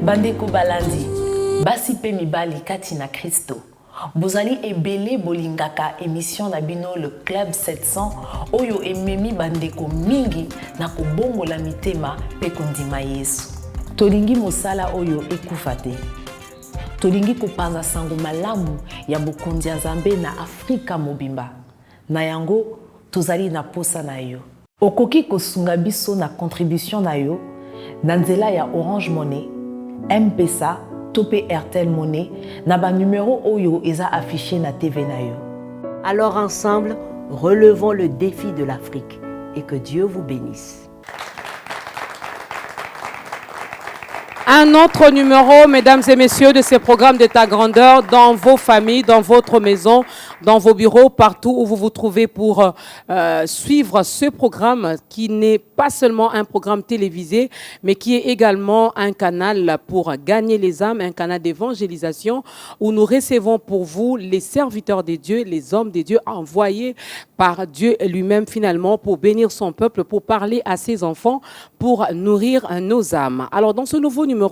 Bandeko balandi, basi pe mibali kati na Kristo. Bozali ebele bolingaka émission na bino le Club 700 oyo ememi bandeko mingi na kobongola mitema pe kondima Yesu. Tolingi mosala oyo ekufa te. Tolingi kopanza sango malamu ya bokonzi ya Nzambe na Afrika mobimba. Na yango tozali na posa na yo. Okoki kosunga biso na contribution na yo na nzela ya Orange Money, M-Pesa, Topé Airtel Money, na ba numéro oyo eza affiché na TV na yo. Alors ensemble, relevons le défi de l'Afrique et que Dieu vous bénisse. Un autre numéro, mesdames et messieurs, de ces programmes d'État grandeur dans vos familles, dans votre maison, dans vos bureaux, partout où vous vous trouvez pour suivre ce programme qui n'est pas seulement un programme télévisé, mais qui est également un canal pour gagner les âmes, un canal d'évangélisation où nous recevons pour vous les serviteurs des dieux, les hommes des dieux envoyés par Dieu lui-même finalement pour bénir son peuple, pour parler à ses enfants, pour nourrir nos âmes. Alors dans ce nouveau numéro,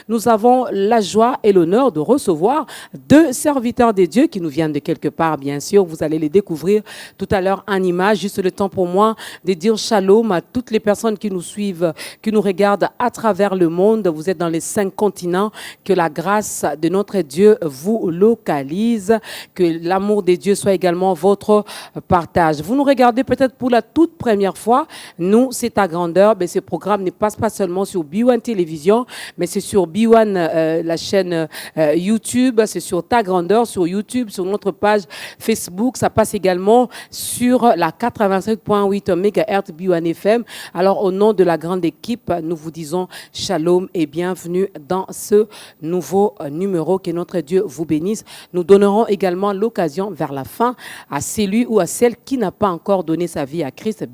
nous avons la joie et l'honneur de recevoir deux serviteurs des dieux qui nous viennent de quelque part, bien sûr. Vous allez les découvrir tout à l'heure en image. Juste le temps pour moi de dire shalom à toutes les personnes qui nous suivent, qui nous regardent à travers le monde. Vous êtes dans les 5 continents. Que la grâce de notre Dieu vous localise. Que l'amour des dieux soit également votre partage. Vous nous regardez peut-être pour la toute première fois. Nous, c'est à grandeur. Mais ce programme ne passe pas seulement sur B1 Télévision, mais c'est sur B1, la chaîne YouTube, c'est sur Ta Grandeur, sur YouTube, sur notre page Facebook. Ça passe également sur la 87.8 MHz B1 FM. Alors, au nom de la grande équipe, nous vous disons shalom et bienvenue dans ce nouveau numéro. Que notre Dieu vous bénisse. Nous donnerons également l'occasion vers la fin à celui ou à celle qui n'a pas encore donné sa vie à Christ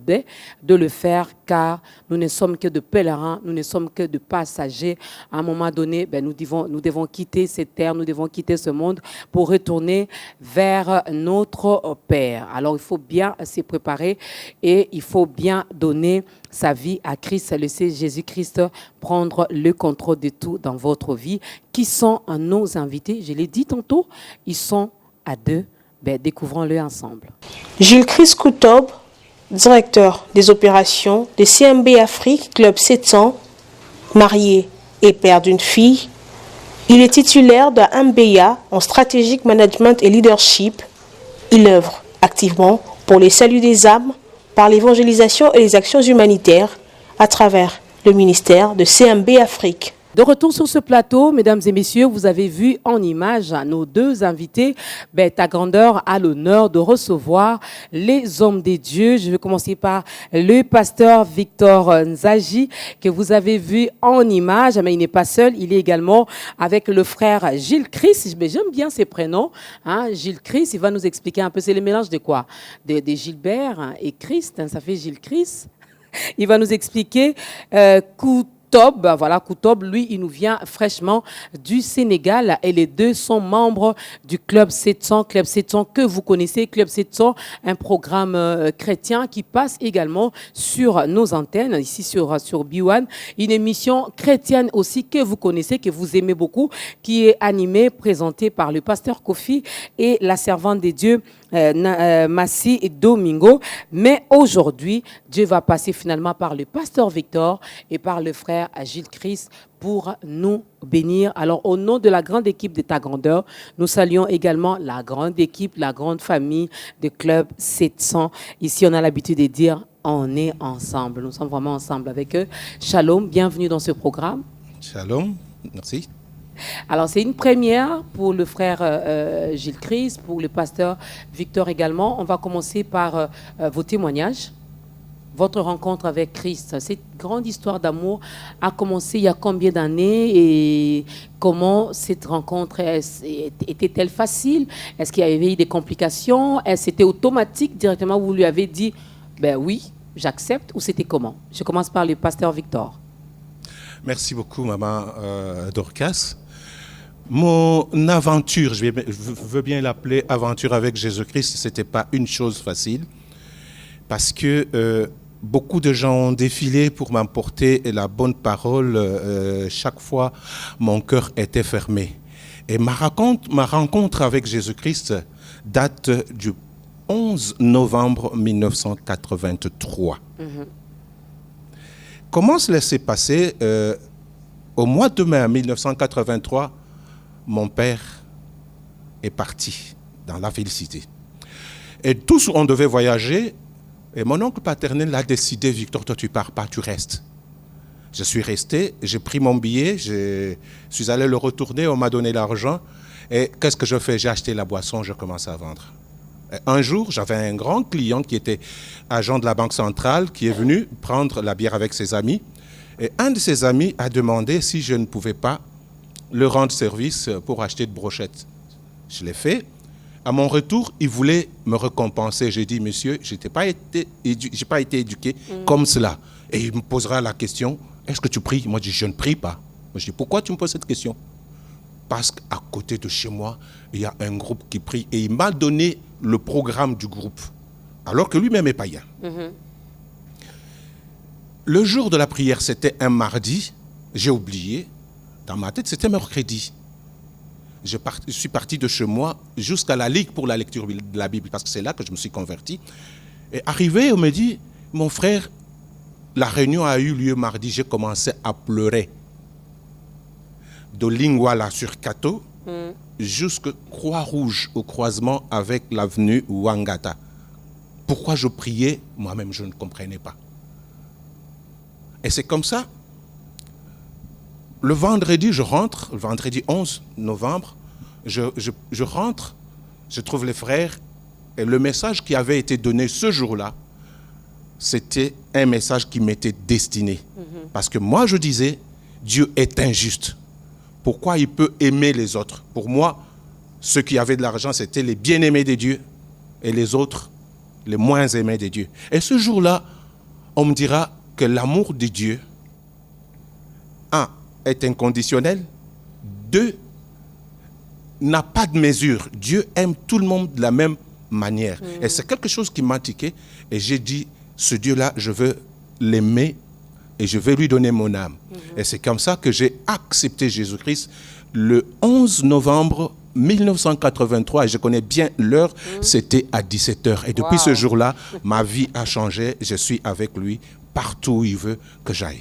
de le faire, car nous ne sommes que de pèlerins, nous ne sommes que de passagers. À un moment donné, nous devons quitter cette terre, nous devons quitter ce monde pour retourner vers notre Père. Alors, il faut bien se préparer et il faut bien donner sa vie à Christ, laisser Jésus-Christ prendre le contrôle de tout dans votre vie. Qui sont nos invités? Je l'ai dit tantôt, ils sont à deux. Découvrons-le ensemble. Gilles Christ Koutob, directeur des opérations de CMB Afrique Club 700, marié et père d'une fille. Il est titulaire d'un MBA en Strategic Management et Leadership. Il œuvre activement pour les saluts des âmes, par l'évangélisation et les actions humanitaires à travers le ministère de CMB Afrique. De retour sur ce plateau, mesdames et messieurs, vous avez vu en image nos deux invités. Ta grandeur a l'honneur de recevoir les hommes des dieux. Je vais commencer par le pasteur Victor Nzaji, que vous avez vu en image. Mais il n'est pas seul, il est également avec le frère Gilles Christ. Mais j'aime bien ses prénoms. Gilles Christ, il va nous expliquer un peu. C'est le mélange de quoi? De Gilbert et Christ, ça fait Gilles Christ. Il va nous expliquer Koutob, lui, il nous vient fraîchement du Sénégal et les deux sont membres du Club 700 que vous connaissez. Club 700, un programme chrétien qui passe également sur nos antennes, ici sur B1. Une émission chrétienne aussi que vous connaissez, que vous aimez beaucoup, qui est animée, présentée par le pasteur Kofi et la servante de Dieu, Massi et Domingo. Mais aujourd'hui, Dieu va passer finalement par le pasteur Victor et par le frère Gilles Christ pour nous bénir. Alors, au nom de la grande équipe de Ta Grandeur, nous saluons également la grande équipe, la grande famille de Club 700. Ici, on a l'habitude de dire, on est ensemble. Nous sommes vraiment ensemble avec eux. Shalom, bienvenue dans ce programme. Shalom, merci. Alors, c'est une première pour le frère Gilles Christ, pour le pasteur Victor également. On va commencer par vos témoignages. Votre rencontre avec Christ, cette grande histoire d'amour a commencé il y a combien d'années et comment cette rencontre était-elle facile? Est-ce qu'il y avait eu des complications? Est-ce que c'était automatique directement? Vous lui avez dit, oui, j'accepte, ou c'était comment? Je commence par le pasteur Victor. Merci beaucoup, maman Dorcas. Mon aventure, je veux bien l'appeler aventure avec Jésus-Christ, ce n'était pas une chose facile parce que beaucoup de gens ont défilé pour m'apporter la bonne parole. Chaque fois, mon cœur était fermé. Et ma rencontre avec Jésus-Christ date du 11 novembre 1983. Comment cela s'est passé? Au mois de mai 1983, mon père est parti dans la félicité. Et tous, on devait voyager. Et mon oncle paternel a décidé, Victor, toi tu pars pas, tu restes. Je suis resté, j'ai pris mon billet, je suis allé le retourner, on m'a donné l'argent. Et qu'est-ce que je fais? J'ai acheté la boisson, je commence à vendre. Et un jour, j'avais un grand client qui était agent de la Banque centrale, qui est venu prendre la bière avec ses amis. Et un de ses amis a demandé si je ne pouvais pas le rendre service pour acheter de brochettes. Je l'ai fait. À mon retour, il voulait me récompenser. J'ai dit, monsieur, je n'ai pas été éduqué comme cela. Et il me posera la question, est-ce que tu pries? Moi, je dis, je ne prie pas. Moi, je dis, pourquoi tu me poses cette question? Parce qu'à côté de chez moi, il y a un groupe qui prie. Et il m'a donné le programme du groupe, alors que lui-même est païen. Le jour de la prière, c'était un mardi. J'ai oublié. Dans ma tête, c'était mercredi. Je suis parti de chez moi jusqu'à la Ligue pour la lecture de la Bible, parce que c'est là que je me suis converti. Et arrivé, on me dit, mon frère, la réunion a eu lieu mardi, j'ai commencé à pleurer. De Lingwala sur Kato jusqu'à Croix-Rouge, au croisement avec l'avenue Wangata. Pourquoi je priais? Moi-même, je ne comprenais pas. Et c'est comme ça. Le vendredi, je rentre, le vendredi 11 novembre, je rentre, je trouve les frères, et le message qui avait été donné ce jour-là, c'était un message qui m'était destiné. Parce que moi, je disais, Dieu est injuste. Pourquoi il peut aimer les autres? Pour moi, ceux qui avaient de l'argent, c'était les bien-aimés de Dieu, et les autres, les moins aimés de Dieu. Et ce jour-là, on me dira que l'amour de Dieu, est inconditionnel. 2, n'a pas de mesure. Dieu aime tout le monde de la même manière. Et c'est quelque chose qui m'a tiqué. Et j'ai dit, ce Dieu-là, je veux l'aimer et je vais lui donner mon âme. Et c'est comme ça que j'ai accepté Jésus-Christ le 11 novembre 1983. Et je connais bien l'heure, c'était à 17h. Et depuis ce jour-là, ma vie a changé. Je suis avec lui partout où il veut que j'aille.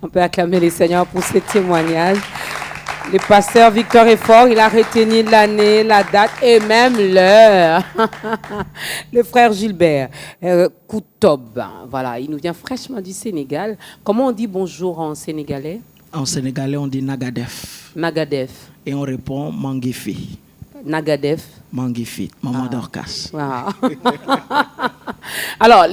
On peut acclamer les Seigneurs pour ce témoignage. Le pasteur Victor est fort, il a retenu l'année, la date et même l'heure. Le frère Gilbert Koutob, voilà, il nous vient fraîchement du Sénégal. Comment on dit bonjour en sénégalais? En sénégalais, on dit Nagadef. Nagadef. Et on répond Mangifi. Nagadef. Mangifi, maman Dorcas. Wow. Alors,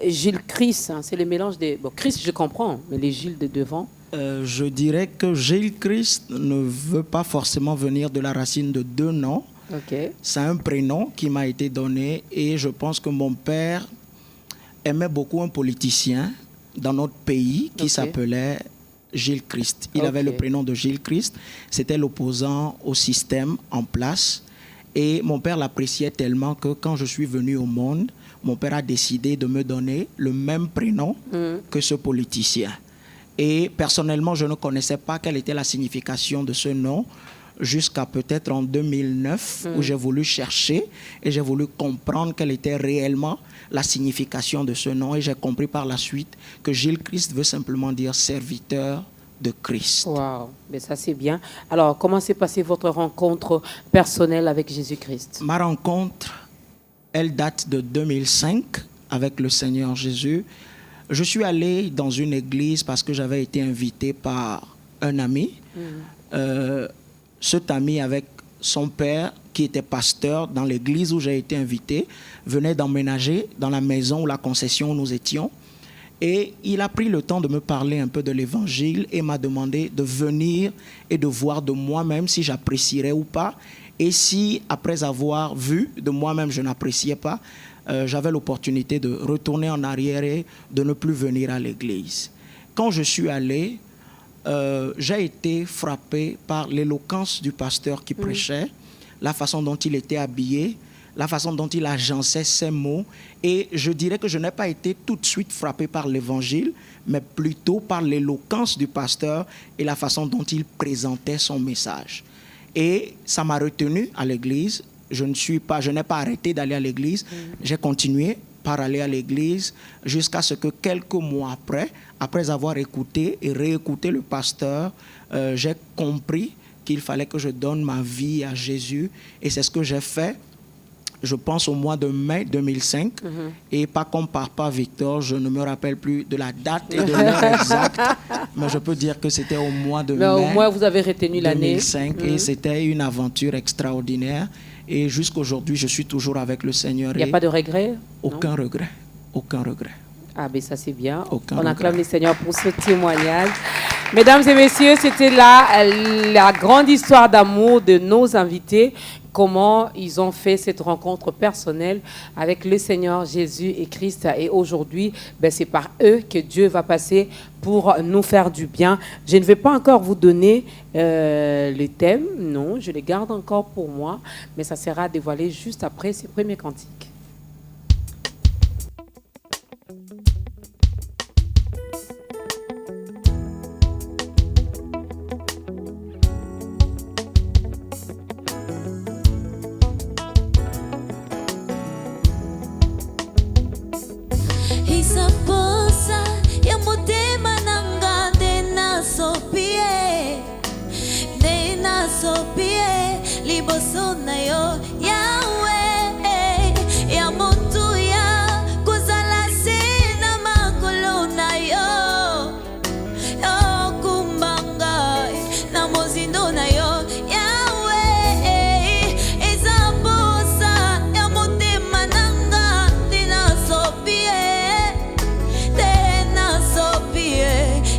Gilles Christ, c'est le mélange des... Bon, Christ, je comprends, mais les Gilles de devant? Je dirais que Gilles Christ ne veut pas forcément venir de la racine de 2 noms. Okay. C'est un prénom qui m'a été donné et je pense que mon père aimait beaucoup un politicien dans notre pays qui s'appelait Gilles Christ. Il avait le prénom de Gilles Christ. C'était l'opposant au système en place. Et mon père l'appréciait tellement que quand je suis venu au monde, mon père a décidé de me donner le même prénom que ce politicien. Et personnellement, je ne connaissais pas quelle était la signification de ce nom jusqu'à peut-être en 2009 où j'ai voulu chercher et j'ai voulu comprendre quelle était réellement la signification de ce nom. Et j'ai compris par la suite que Gilles Christ veut simplement dire serviteur de Christ. Wow, mais ça c'est bien. Alors, comment s'est passée votre rencontre personnelle avec Jésus-Christ? Ma rencontre, elle date de 2005 avec le Seigneur Jésus. Je suis allé dans une église parce que j'avais été invité par un ami. Cet ami, avec son père, qui était pasteur dans l'église où j'ai été invité, venait d'emménager dans la maison ou la concession où nous étions. Et il a pris le temps de me parler un peu de l'évangile et m'a demandé de venir et de voir de moi-même si j'apprécierais ou pas. Et si, après avoir vu de moi-même, je n'appréciais pas, j'avais l'opportunité de retourner en arrière et de ne plus venir à l'église. Quand je suis allé, j'ai été frappé par l'éloquence du pasteur qui prêchait, la façon dont il était habillé, la façon dont il agençait ses mots. Et je dirais que je n'ai pas été tout de suite frappé par l'évangile, mais plutôt par l'éloquence du pasteur et la façon dont il présentait son message. Et ça m'a retenu à l'église. Je n'ai pas arrêté d'aller à l'église. J'ai continué par aller à l'église jusqu'à ce que quelques mois après avoir écouté et réécouté le pasteur, j'ai compris qu'il fallait que je donne ma vie à Jésus. Et c'est ce que j'ai fait, je pense, au mois de mai 2005. Et pas comme Papa Victor, je ne me rappelle plus de la date et de l'heure exacte, mais je peux dire que c'était au mois de mai. Au moins, vous avez retenu l'année. 2005, et c'était une aventure extraordinaire. Et jusqu'aujourd'hui, je suis toujours avec le Seigneur. Il n'y a pas de regret? Aucun regret. Aucun regret. Ah, ben ça c'est bien. Aucun On regret. acclame le Seigneur pour ce témoignage. Mesdames et messieurs, c'était là la grande histoire d'amour de nos invités. Comment ils ont fait cette rencontre personnelle avec le Seigneur Jésus et Christ. Et aujourd'hui, ben, c'est par eux que Dieu va passer pour nous faire du bien. Je ne vais pas encore vous donner le thème. Non, je les garde encore pour moi. Mais ça sera dévoilé juste après ces premiers cantiques. Isaposa ya motema nanga dena sopie liboso na yo Yahweh ya motu ya kozala se na makolo na yo kumbanga na mozindo na yo Yahweh isaposa ya motema nanga dena sopie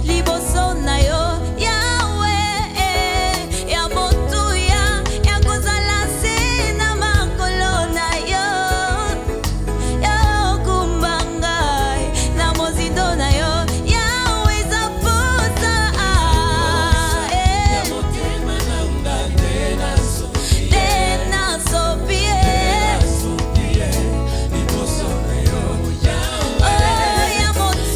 liboso na yo Yahweh ya motu ya kozala se na makolo na yo kumbanga na mozindo na yo Yahweh zaposa ya motema nanga tena sopie liboso na yo Yahweh ya motu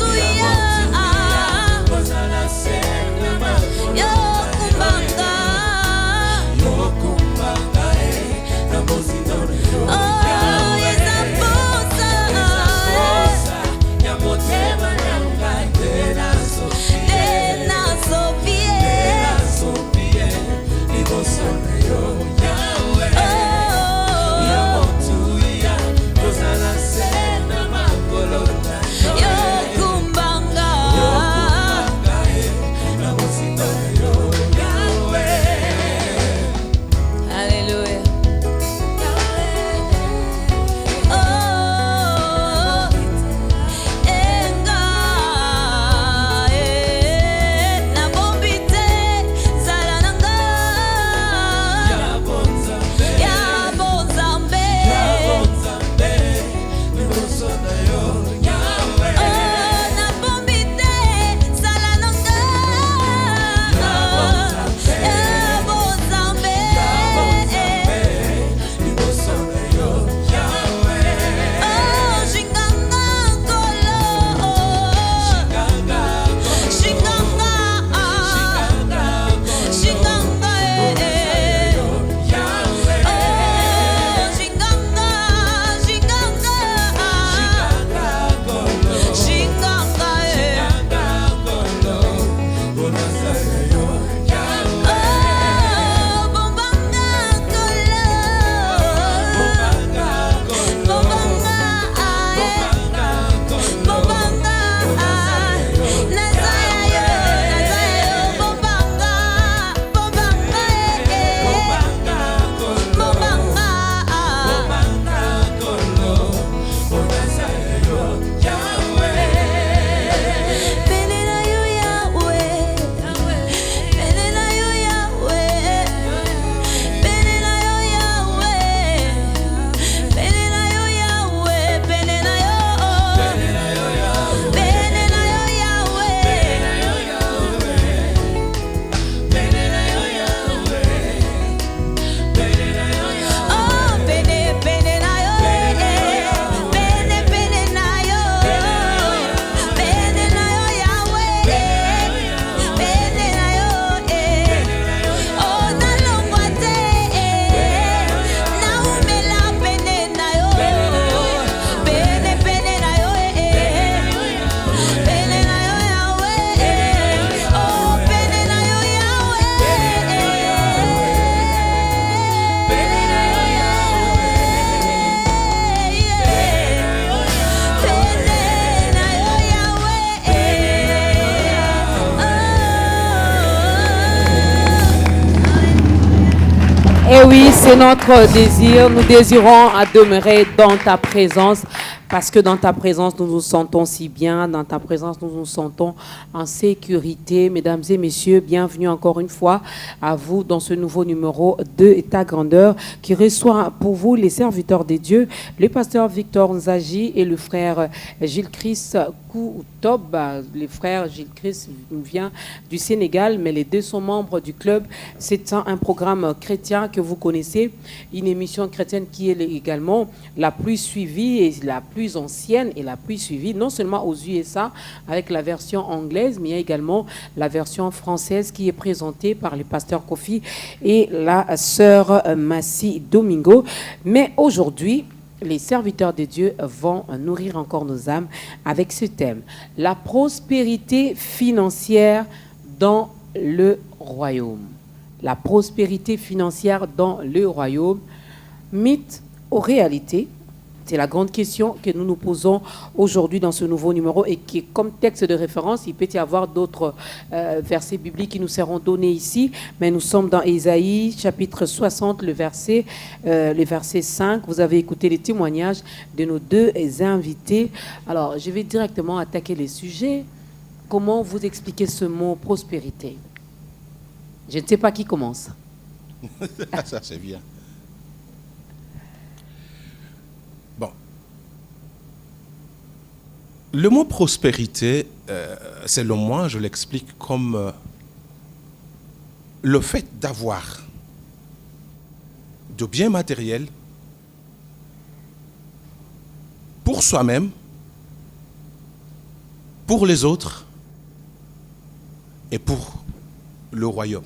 Et oui, c'est notre désir. Nous désirons à demeurer dans ta présence. Parce que dans ta présence, nous nous sentons si bien. Dans ta présence, nous nous sentons en sécurité. Mesdames et messieurs, bienvenue encore une fois à vous dans ce nouveau numéro de Ta Grandeur qui reçoit pour vous les serviteurs des dieux, le pasteur Victor Nzaji et le frère Gilles-Christ Koutob. Le frère Gilles-Christ vient du Sénégal, mais les deux sont membres du club. C'est un programme chrétien que vous connaissez, une émission chrétienne qui est également la plus suivie et la plus ancienne et la plus suivie, non seulement aux USA avec la version anglaise, mais il y a également la version française qui est présentée par le pasteur Kofi et la sœur Massi Domingo. Mais aujourd'hui, les serviteurs de Dieu vont nourrir encore nos âmes avec ce thème, la prospérité financière dans le royaume. La prospérité financière dans le royaume, mythe ou réalité? C'est la grande question que nous nous posons aujourd'hui dans ce nouveau numéro et qui est comme texte de référence. Il peut y avoir d'autres versets bibliques qui nous seront donnés ici, mais nous sommes dans Ésaïe, chapitre 60, le verset 5. Vous avez écouté les témoignages de nos deux invités. Alors, je vais directement attaquer les sujets. Comment vous expliquez ce mot prospérité? Je ne sais pas qui commence. Ça, c'est bien. Bon. Le mot prospérité, selon moi, je l'explique comme le fait d'avoir de biens matériels pour soi-même, pour les autres et pour le royaume.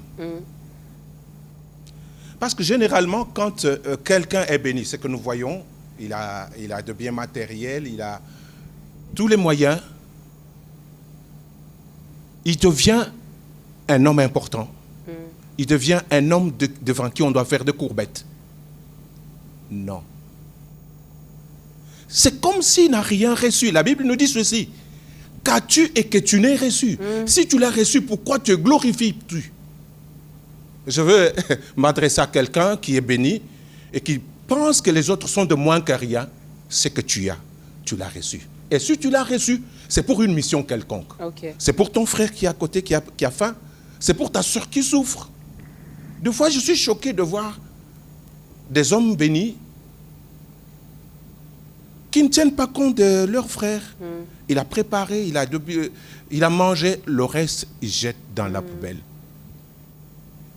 Parce que généralement, quand quelqu'un est béni, c'est que nous voyons, il a de biens matériels, il a tous les moyens, il devient un homme important. Il devient un homme devant qui on doit faire des courbettes. Non. C'est comme s'il n'a rien reçu. La Bible nous dit ceci. Qu'as-tu et que tu n'aies reçu? Si tu l'as reçu, pourquoi te glorifies-tu? Je veux m'adresser à quelqu'un qui est béni et qui pense que les autres sont de moins que rien. C'est que tu l'as reçu. Et si tu l'as reçu, c'est pour une mission quelconque. Okay. C'est pour ton frère qui est à côté, qui a faim. C'est pour ta soeur qui souffre. Des fois, je suis choqué de voir des hommes bénis qui ne tiennent pas compte de leur frère. Il a préparé, il a mangé, le reste, il jette dans la poubelle.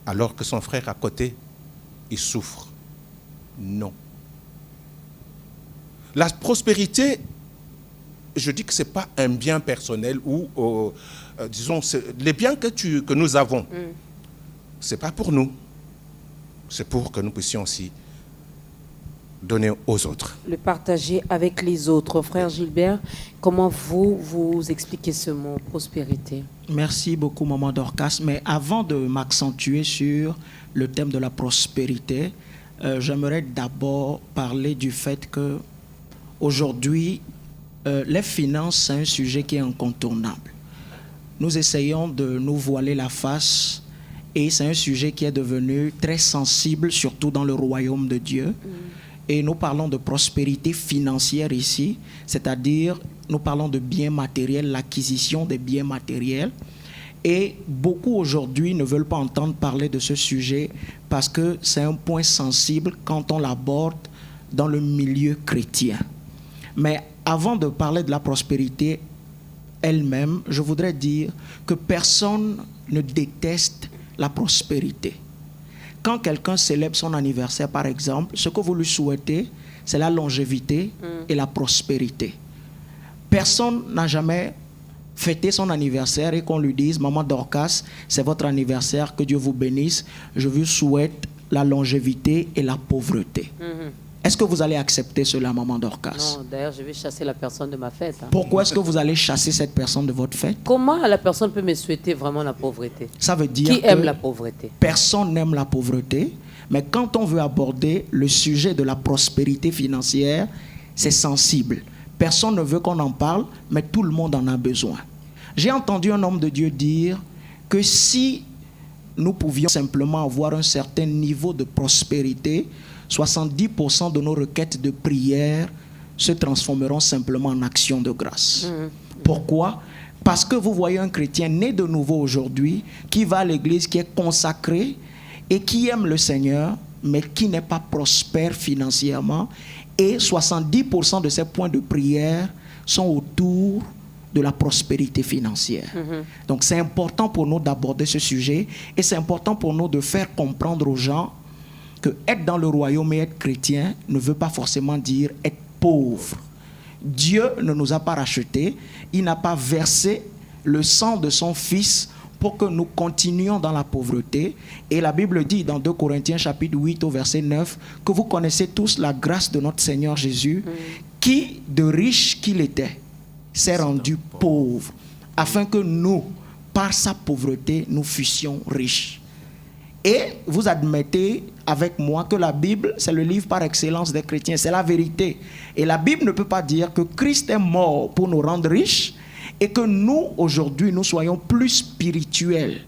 Alors que son frère à côté, il souffre. Non. La prospérité, je dis que ce n'est pas un bien personnel ou, disons, les biens que nous avons, ce n'est pas pour nous. C'est pour que nous puissions aussi donner aux autres. Le partager avec les autres. Frère Gilbert, comment vous expliquez ce mot prospérité? Merci beaucoup, Maman Dorcas. Mais avant de m'accentuer sur le thème de la prospérité, j'aimerais d'abord parler du fait que aujourd'hui, les finances, c'est un sujet qui est incontournable. Nous essayons de nous voiler la face et c'est un sujet qui est devenu très sensible, surtout dans le royaume de Dieu. Et nous parlons de prospérité financière ici, c'est-à-dire nous parlons de biens matériels, l'acquisition des biens matériels. Et beaucoup aujourd'hui ne veulent pas entendre parler de ce sujet parce que c'est un point sensible quand on l'aborde dans le milieu chrétien. Mais avant de parler de la prospérité elle-même, je voudrais dire que personne ne déteste la prospérité. Quand quelqu'un célèbre son anniversaire, par exemple, ce que vous lui souhaitez, c'est la longévité et la prospérité. Personne n'a jamais fêté son anniversaire et qu'on lui dise « Maman Dorcas, c'est votre anniversaire, que Dieu vous bénisse, je vous souhaite la longévité et la pauvreté. » Est-ce que vous allez accepter cela, Maman Dorcas? Non, d'ailleurs, je vais chasser la personne de ma fête. Pourquoi est-ce que vous allez chasser cette personne de votre fête? Comment la personne peut me souhaiter vraiment la pauvreté? Ça veut dire qui aime la pauvreté? Personne n'aime la pauvreté, mais quand on veut aborder le sujet de la prospérité financière, c'est sensible. Personne ne veut qu'on en parle, mais tout le monde en a besoin. J'ai entendu un homme de Dieu dire que si nous pouvions simplement avoir un certain niveau de prospérité, 70% de nos requêtes de prière se transformeront simplement en action de grâce. Pourquoi ? Parce que vous voyez un chrétien né de nouveau aujourd'hui, qui va à l'église, qui est consacré et qui aime le Seigneur, mais qui n'est pas prospère financièrement. Et 70% de ses points de prière sont autour de la prospérité financière. Donc c'est important pour nous d'aborder ce sujet et c'est important pour nous de faire comprendre aux gens que être dans le royaume et être chrétien ne veut pas forcément dire être pauvre. Dieu ne nous a pas rachetés, il n'a pas versé le sang de son Fils pour que nous continuions dans la pauvreté. Et la Bible dit dans 2 Corinthiens chapitre 8 au verset 9 que vous connaissez tous la grâce de notre Seigneur Jésus qui, de riche qu'il était, s'est rendu pauvre afin que nous, par sa pauvreté, nous fussions riches. Et vous admettez avec moi que la Bible, c'est le livre par excellence des chrétiens, c'est la vérité. Et la Bible ne peut pas dire que Christ est mort pour nous rendre riches et que nous, aujourd'hui, nous soyons plus spirituels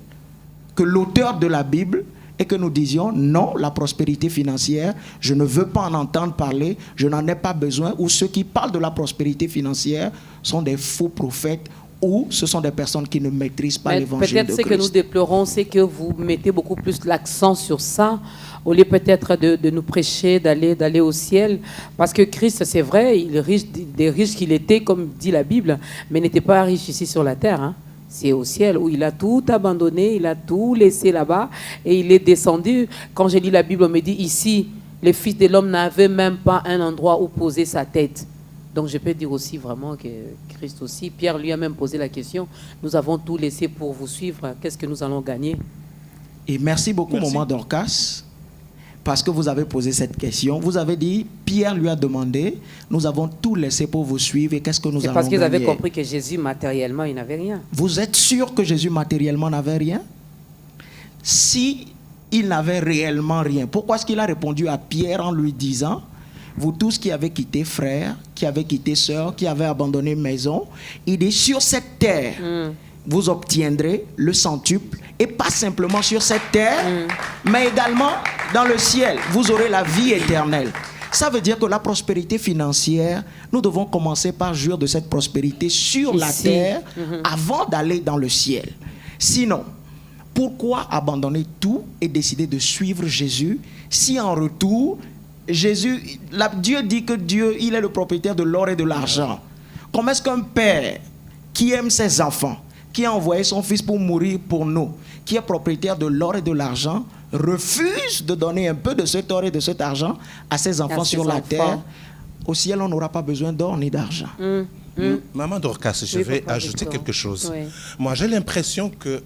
que l'auteur de la Bible et que nous disions non, la prospérité financière, je ne veux pas en entendre parler, je n'en ai pas besoin, ou ceux qui parlent de la prospérité financière sont des faux prophètes ou ce sont des personnes qui ne maîtrisent pas l'évangile de Christ. Peut-être ce que nous déplorons, c'est que vous mettez beaucoup plus l'accent sur ça, au lieu peut-être de nous prêcher, d'aller au ciel. Parce que Christ, c'est vrai, il est riche, des riches qu'il était, comme dit la Bible, mais n'était pas riche ici sur la terre. C'est au ciel où il a tout abandonné, il a tout laissé là-bas et il est descendu. Quand j'ai lu la Bible, on me dit ici, le Fils de l'homme n'avait même pas un endroit où poser sa tête. Donc je peux dire aussi vraiment que Christ aussi, Pierre lui a même posé la question, nous avons tout laissé pour vous suivre, qu'est-ce que nous allons gagner? Et merci beaucoup, Maman Dorcas, parce que vous avez posé cette question. Vous avez dit, Pierre lui a demandé, nous avons tout laissé pour vous suivre et qu'est-ce que nous allons gagner? C'est parce qu'ils avaient compris que Jésus, matériellement, il n'avait rien. Vous êtes sûr que Jésus, matériellement, n'avait rien? Si il n'avait réellement rien, pourquoi est-ce qu'il a répondu à Pierre en lui disant, vous tous qui avez quitté frère, qui avez quitté sœur, qui avez abandonné maison, il dit sur cette terre, vous obtiendrez le centuple, et pas simplement sur cette terre, mais également dans le ciel, vous aurez la vie éternelle. Ça veut dire que la prospérité financière, nous devons commencer par jouir de cette prospérité sur la terre avant d'aller dans le ciel. Sinon, pourquoi abandonner tout et décider de suivre Jésus si en retour, Dieu dit que Dieu, il est le propriétaire de l'or et de l'argent. Comment est-ce qu'un père qui aime ses enfants, qui a envoyé son fils pour mourir pour nous, qui est propriétaire de l'or et de l'argent, refuse de donner un peu de cet or et de cet argent à ses enfants sur la terre? Au ciel, on n'aura pas besoin d'or ni d'argent. Maman Dorcas, je vais ajouter quelque chose. Oui. Moi, j'ai l'impression que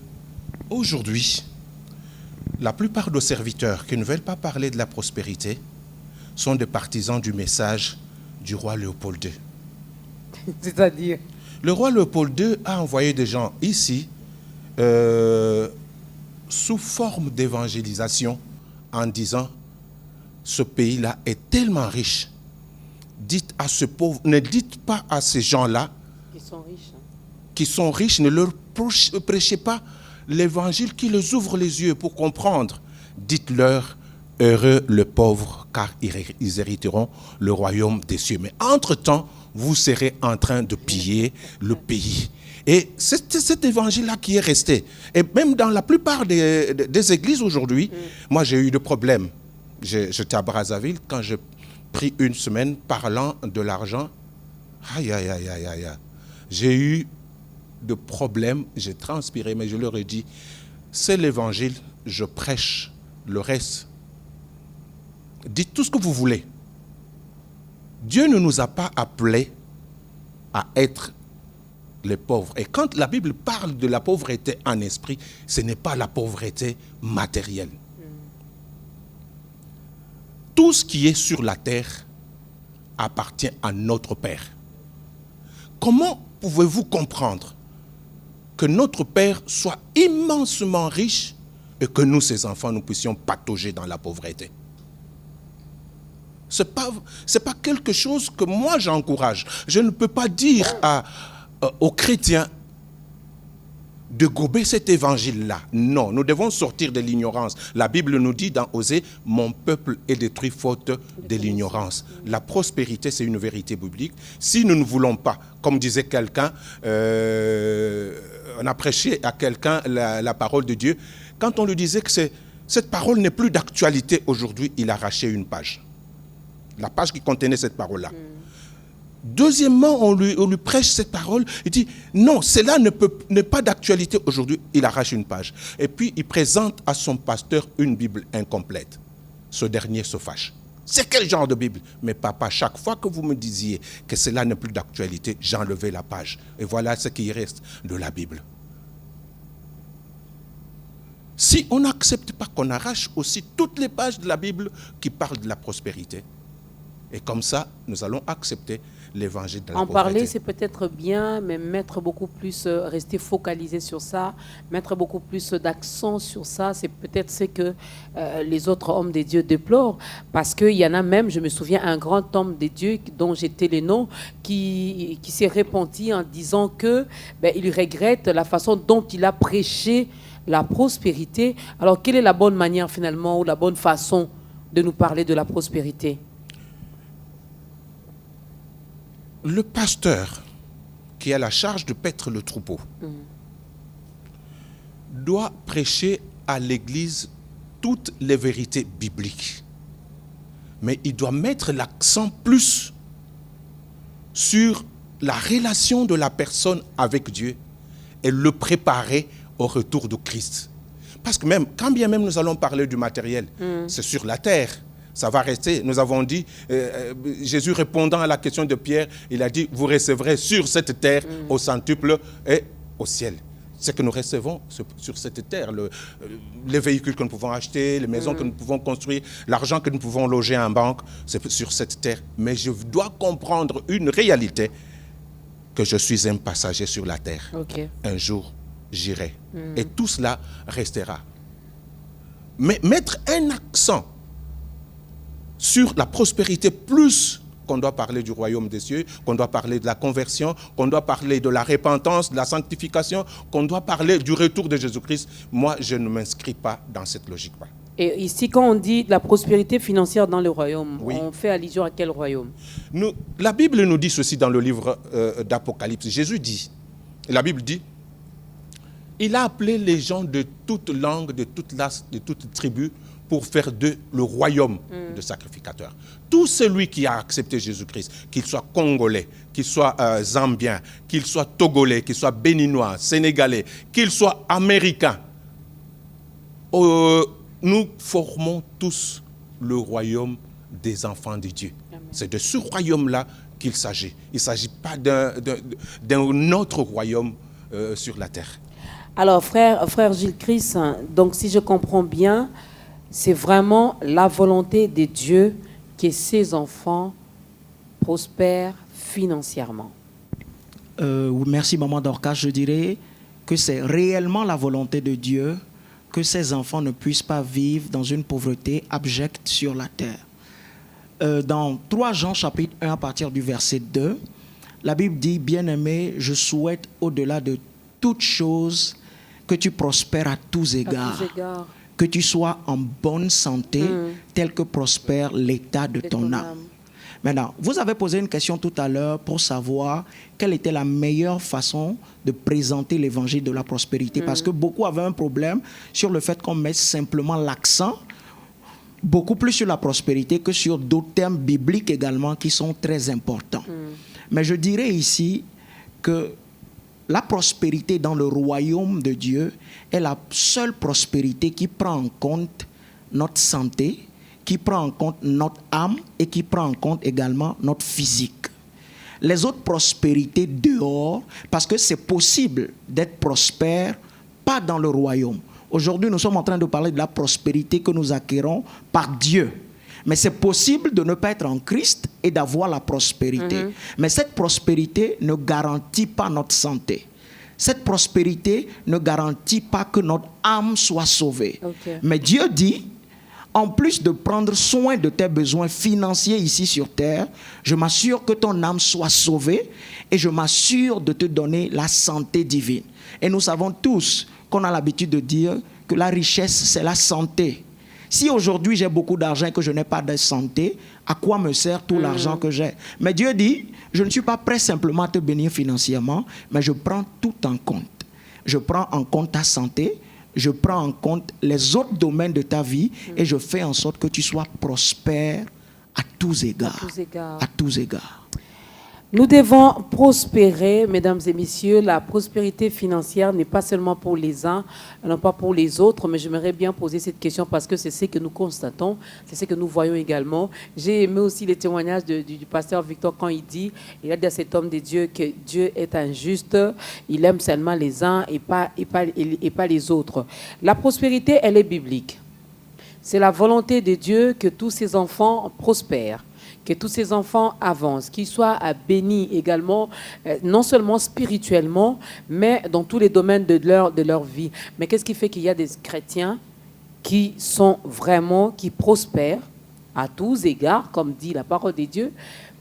aujourd'hui, la plupart de serviteurs qui ne veulent pas parler de la prospérité sont des partisans du message du roi Léopold II. C'est-à-dire? Le roi Léopold II a envoyé des gens ici sous forme d'évangélisation en disant ce pays-là est tellement riche. Dites à ce pauvre, ne dites pas à ces gens-là qui sont riches, ne leur prêchez pas l'évangile qui les ouvre les yeux pour comprendre. Dites-leur heureux le pauvre, car ils hériteront le royaume des cieux. Mais entre-temps, vous serez en train de piller le pays. Et c'est cet évangile-là qui est resté. Et même dans la plupart des églises aujourd'hui, moi j'ai eu des problèmes. J'étais à Brazzaville quand j'ai pris une semaine parlant de l'argent. Aïe, aïe, aïe, aïe, aïe. J'ai eu de problèmes, j'ai transpiré, mais je leur ai dit, c'est l'évangile, je prêche le reste. Dites tout ce que vous voulez. Dieu ne nous a pas appelés à être les pauvres. Et quand la Bible parle de la pauvreté en esprit, ce n'est pas la pauvreté matérielle. Tout ce qui est sur la terre appartient à notre Père. Comment pouvez-vous comprendre que notre Père soit immensement riche et que nous, ses enfants, nous puissions patauger dans la pauvreté? Ce n'est pas quelque chose que moi j'encourage. Je ne peux pas dire aux chrétiens, de gober cet évangile-là. Non, nous devons sortir de l'ignorance. La Bible nous dit dans Osée, « Mon peuple est détruit faute de l'ignorance ». La prospérité, c'est une vérité biblique. Si nous ne voulons pas, comme disait quelqu'un, on a prêché à quelqu'un la parole de Dieu, quand on lui disait que cette parole n'est plus d'actualité aujourd'hui, il arrachait une page. La page qui contenait cette parole-là. Deuxièmement, on lui prêche cette parole, il dit non, cela n'est pas d'actualité aujourd'hui, il arrache une page. Et puis il présente à son pasteur une Bible incomplète. Ce dernier se fâche. C'est quel genre de Bible? Mais papa, chaque fois que vous me disiez que cela n'est plus d'actualité, j'enlevais la page. Et voilà ce qui reste de la Bible. Si on n'accepte pas qu'on arrache aussi toutes les pages de la Bible qui parlent de la prospérité, et comme ça, nous allons accepter l'évangile de la pauvreté. En parler, c'est peut-être bien, mais mettre beaucoup plus, rester focalisé sur ça, mettre beaucoup plus d'accent sur ça, c'est peut-être ce que les autres hommes des dieux déplorent. Parce qu'il y en a même, je me souviens, un grand homme des dieux dont j'étais le nom, qui s'est repenti en disant que il regrette la façon dont il a prêché la prospérité. Alors, quelle est la bonne manière finalement, ou la bonne façon de nous parler de la prospérité? Le pasteur qui a la charge de paître le troupeau doit prêcher à l'Église toutes les vérités bibliques. Mais il doit mettre l'accent plus sur la relation de la personne avec Dieu et le préparer au retour de Christ. Parce que même, quand bien même nous allons parler du matériel, c'est sur la terre. Ça va rester. Nous avons dit, Jésus répondant à la question de Pierre, il a dit, vous recevrez sur cette terre au centuple et au ciel. Ce que nous recevons sur cette terre, les véhicules que nous pouvons acheter, les maisons que nous pouvons construire, l'argent que nous pouvons loger en banque, c'est sur cette terre. Mais je dois comprendre une réalité, que je suis un passager sur la terre. Okay. Un jour, j'irai. Et tout cela restera. Mais mettre un accent sur la prospérité, plus qu'on doit parler du royaume des cieux, qu'on doit parler de la conversion, qu'on doit parler de la repentance, de la sanctification, qu'on doit parler du retour de Jésus-Christ, moi, je ne m'inscris pas dans cette logique-là. Et ici, quand on dit la prospérité financière dans le royaume, oui, on fait allusion à quel royaume? La Bible nous dit ceci dans le livre d'Apocalypse. Jésus dit, la Bible dit, il a appelé les gens de toute langue, de toute race, de toute tribu, pour faire d'eux le royaume de sacrificateurs. Tout celui qui a accepté Jésus-Christ, qu'il soit congolais, qu'il soit zambien, qu'il soit togolais, qu'il soit béninois, sénégalais, qu'il soit américain, nous formons tous le royaume des enfants de Dieu. Amen. C'est de ce royaume-là qu'il s'agit. Il ne s'agit pas d'un autre royaume sur la terre. Alors, frère Gilles Christ, donc si je comprends bien, c'est vraiment la volonté de Dieu que ses enfants prospèrent financièrement. Merci, Maman Dorcas. Je dirais que c'est réellement la volonté de Dieu que ses enfants ne puissent pas vivre dans une pauvreté abjecte sur la terre. Dans 3 Jean chapitre 1 à partir du verset 2, la Bible dit, « Bien-aimé, je souhaite au-delà de toute chose que tu prospères à tous égards. Que tu sois en bonne santé, tel que prospère l'état de ton âme. » Maintenant, vous avez posé une question tout à l'heure pour savoir quelle était la meilleure façon de présenter l'évangile de la prospérité. Parce que beaucoup avaient un problème sur le fait qu'on mette simplement l'accent beaucoup plus sur la prospérité que sur d'autres termes bibliques également qui sont très importants. Mais je dirais ici que la prospérité dans le royaume de Dieu est la seule prospérité qui prend en compte notre santé, qui prend en compte notre âme et qui prend en compte également notre physique. Les autres prospérités dehors, parce que c'est possible d'être prospère, pas dans le royaume. Aujourd'hui, nous sommes en train de parler de la prospérité que nous acquérons par Dieu. Mais c'est possible de ne pas être en Christ et d'avoir la prospérité. Mais cette prospérité ne garantit pas notre santé. Cette prospérité ne garantit pas que notre âme soit sauvée. Mais Dieu dit, en plus de prendre soin de tes besoins financiers ici sur terre, je m'assure que ton âme soit sauvée et je m'assure de te donner la santé divine. Et nous savons tous qu'on a l'habitude de dire que la richesse, c'est la santé. Si aujourd'hui j'ai beaucoup d'argent et que je n'ai pas de santé, à quoi me sert tout l'argent que j'ai? Mais Dieu dit, je ne suis pas prêt simplement à te bénir financièrement, mais je prends tout en compte. Je prends en compte ta santé, je prends en compte les autres domaines de ta vie et je fais en sorte que tu sois prospère à tous égards. À tous égards. Nous devons prospérer, mesdames et messieurs. La prospérité financière n'est pas seulement pour les uns, non pas pour les autres, mais j'aimerais bien poser cette question parce que c'est ce que nous constatons, c'est ce que nous voyons également. J'ai aimé aussi les témoignages du pasteur Victor quand il dit à cet homme de Dieu que Dieu est injuste, il aime seulement les uns et pas les autres. La prospérité, elle est biblique. C'est la volonté de Dieu que tous ses enfants prospèrent, que tous ces enfants avancent, qu'ils soient bénis également, non seulement spirituellement, mais dans tous les domaines de leur vie. Mais qu'est-ce qui fait qu'il y a des chrétiens qui sont vraiment, qui prospèrent à tous égards, comme dit la parole de Dieu,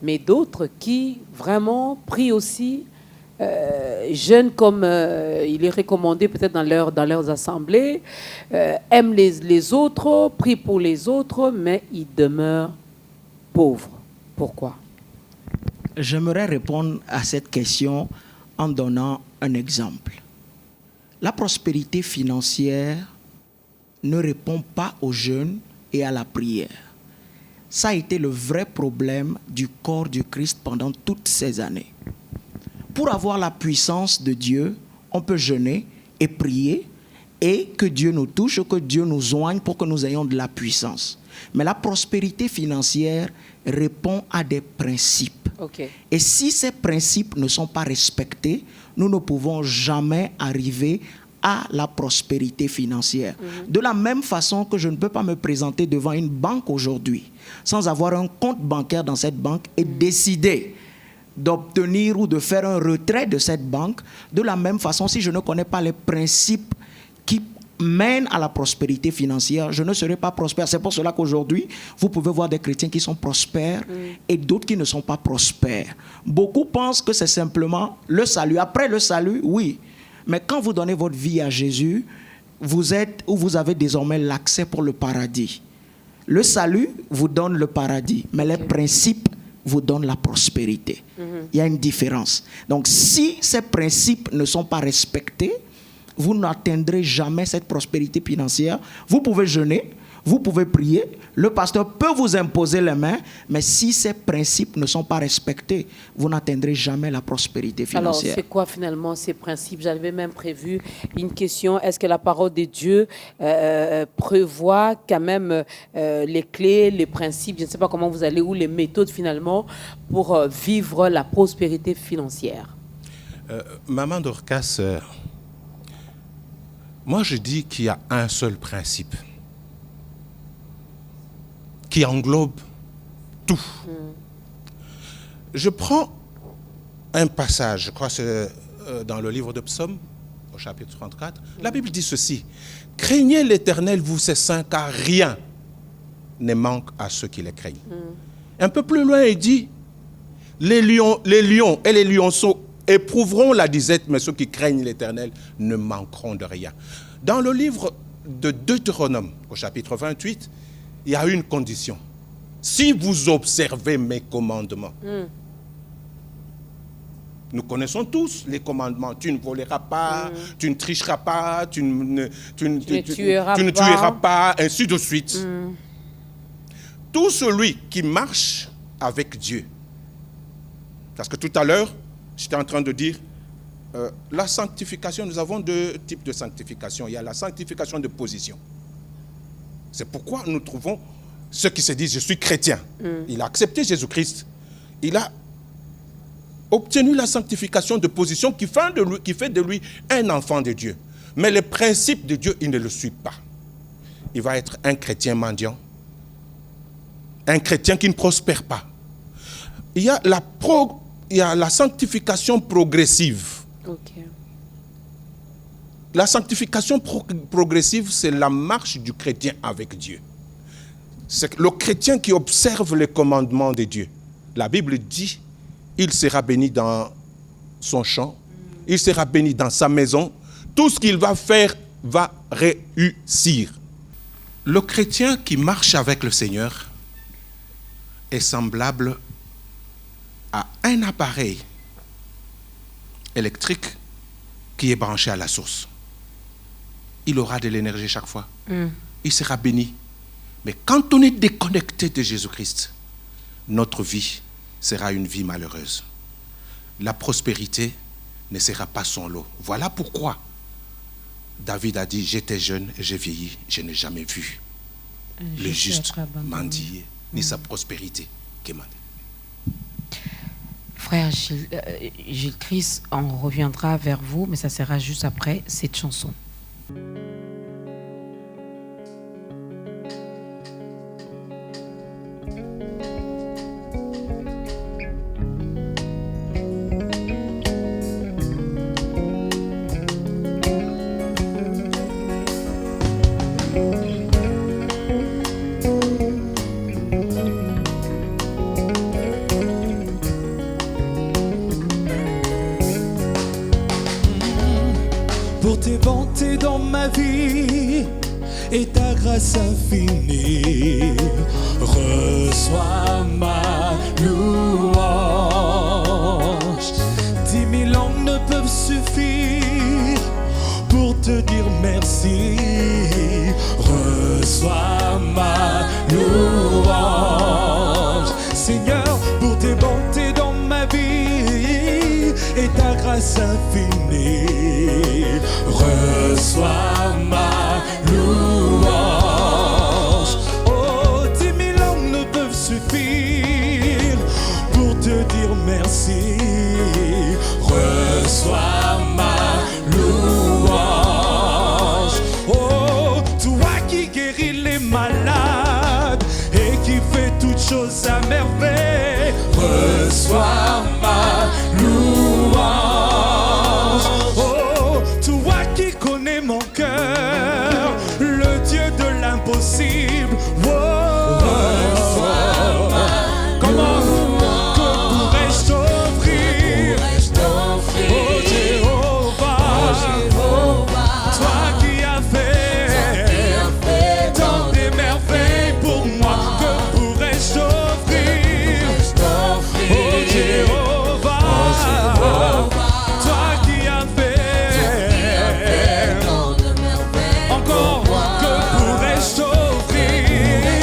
mais d'autres qui vraiment prient aussi, jeûnent comme il est recommandé peut-être dans leurs assemblées, aiment les autres, prient pour les autres, mais ils demeurent pauvres. Pourquoi? J'aimerais répondre à cette question en donnant un exemple. La prospérité financière ne répond pas au jeûne et à la prière. Ça a été le vrai problème du corps du Christ pendant toutes ces années. Pour avoir la puissance de Dieu, on peut jeûner et prier et que Dieu nous touche, que Dieu nous oigne pour que nous ayons de la puissance. Mais la prospérité financière répond à des principes. Okay. Et si ces principes ne sont pas respectés, nous ne pouvons jamais arriver à la prospérité financière. De la même façon que je ne peux pas me présenter devant une banque aujourd'hui sans avoir un compte bancaire dans cette banque et décider d'obtenir ou de faire un retrait de cette banque, de la même façon, si je ne connais pas les principes qui mènent à la prospérité financière, je ne serai pas prospère. C'est pour cela qu'aujourd'hui, vous pouvez voir des chrétiens qui sont prospères et d'autres qui ne sont pas prospères. Beaucoup pensent que c'est simplement le salut. Après le salut, oui. Mais quand vous donnez votre vie à Jésus, vous êtes ou vous avez désormais l'accès pour le paradis. Le salut vous donne le paradis, mais les principes vous donnent la prospérité. Il y a une différence. Donc, si ces principes ne sont pas respectés, vous n'atteindrez jamais cette prospérité financière. Vous pouvez jeûner, vous pouvez prier, le pasteur peut vous imposer les mains, mais si ces principes ne sont pas respectés, vous n'atteindrez jamais la prospérité financière. Alors, c'est quoi finalement ces principes? J'avais même prévu une question. Est-ce que la parole de Dieu prévoit quand même les clés, les principes, je ne sais pas comment vous allez, ou les méthodes finalement pour vivre la prospérité financière? Maman Dorcas, moi je dis qu'il y a un seul principe qui englobe tout. Je prends un passage, je crois que c'est dans le livre de Psaume, au chapitre 34. La Bible dit ceci: craignez l'Éternel, vous ses saints, car rien ne manque à ceux qui les craignent. Un peu plus loin, il dit: les lions et les lionceaux éprouveront la disette, mais ceux qui craignent l'Éternel ne manqueront de rien. Dans le livre de Deutéronome, au chapitre 28, il y a une condition. Si vous observez mes commandements, nous connaissons tous les commandements. Tu ne voleras pas, tu ne tricheras pas, tu ne tueras pas, ainsi de suite. Tout celui qui marche avec Dieu. Parce que tout à l'heure, j'étais en train de dire, la sanctification, nous avons deux types de sanctification. Il y a la sanctification de position. C'est pourquoi nous trouvons ceux qui se disent « je suis chrétien ». Il a accepté Jésus-Christ. Il a obtenu la sanctification de position qui fait de lui un enfant de Dieu. Mais les principes de Dieu, il ne le suit pas. Il va être un chrétien mendiant, un chrétien qui ne prospère pas. Il y a la sanctification progressive. Okay. La sanctification progressive, c'est la marche du chrétien avec Dieu. C'est le chrétien qui observe les commandements de Dieu. La Bible dit, il sera béni dans son champ, il sera béni dans sa maison. Tout ce qu'il va faire va réussir. Le chrétien qui marche avec le Seigneur est semblable à un appareil électrique qui est branché à la source. Il aura de l'énergie chaque fois. Il sera béni. Mais quand on est déconnecté de Jésus-Christ, notre vie sera une vie malheureuse. La prospérité ne sera pas son lot. Voilà pourquoi David a dit, j'étais jeune et j'ai vieilli, je n'ai jamais vu le juste mendier, ni sa prospérité quémander. Frère Gilles Christ, on reviendra vers vous, mais ça sera juste après cette chanson. Pour tes bontés dans ma vie et ta grâce infinie, reçois ma louange. 10 000 langues ne peuvent suffire pour te dire merci. Reçois ma louange. Seigneur, pour tes bontés dans ma vie et ta grâce infinie, reçois ma louange. Oh, 10 000 langues ne peuvent suffire pour te dire merci. Reçois ma louange. Oh, toi qui guéris les malades et qui fais toutes choses à merveille, reçois ma louange. Oh, toi qui connais mon cœur, le Dieu de l'impossible. Oh, reçois ma comment que pourrais-je t'offrir? Oh Jéhovah, toi qui as fait tant des merveilles pour moi, que pourrais-je t'offrir? Oh Jéhovah, toi qui as fait encore, que pourrais-je t'offrir?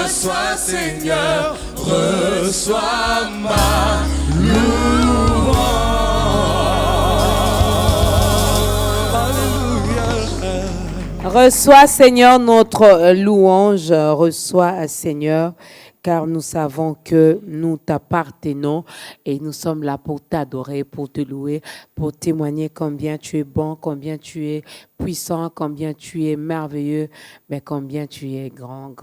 Reçois Seigneur, reçois ma louange. Alléluia. Reçois, Seigneur, notre louange. Reçois, Seigneur, car nous savons que nous t'appartenons et nous sommes là pour t'adorer, pour te louer, pour témoigner combien tu es bon, combien tu es puissant, combien tu es merveilleux, mais combien tu es grand.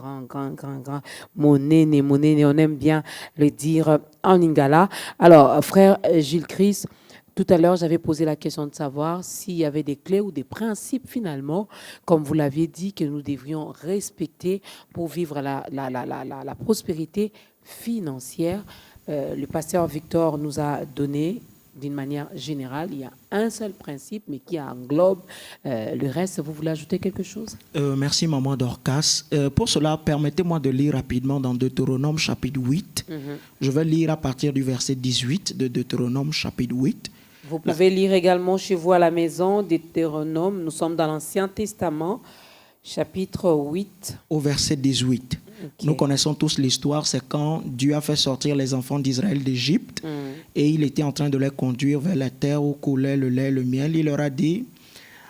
Mon aîné, on aime bien le dire en lingala. Alors, frère Gilles Christ, tout à l'heure, j'avais posé la question de savoir s'il y avait des clés ou des principes finalement, comme vous l'aviez dit, que nous devrions respecter pour vivre la prospérité financière. Le pasteur Victor nous a donné d'une manière générale, il y a un seul principe, mais qui englobe le reste. Vous voulez ajouter quelque chose? Merci, maman Dorcas. Pour cela, permettez-moi de lire rapidement dans Deutéronome chapitre 8. Je vais lire à partir du verset 18 de Deutéronome chapitre 8. Vous pouvez lire également chez vous à la maison Deutéronome. Nous sommes dans l'Ancien Testament, chapitre 8. Au verset 18. Okay. Nous connaissons tous l'histoire, c'est quand Dieu a fait sortir les enfants d'Israël d'Égypte et il était en train de les conduire vers la terre où coulait le lait et le miel. Il leur a dit,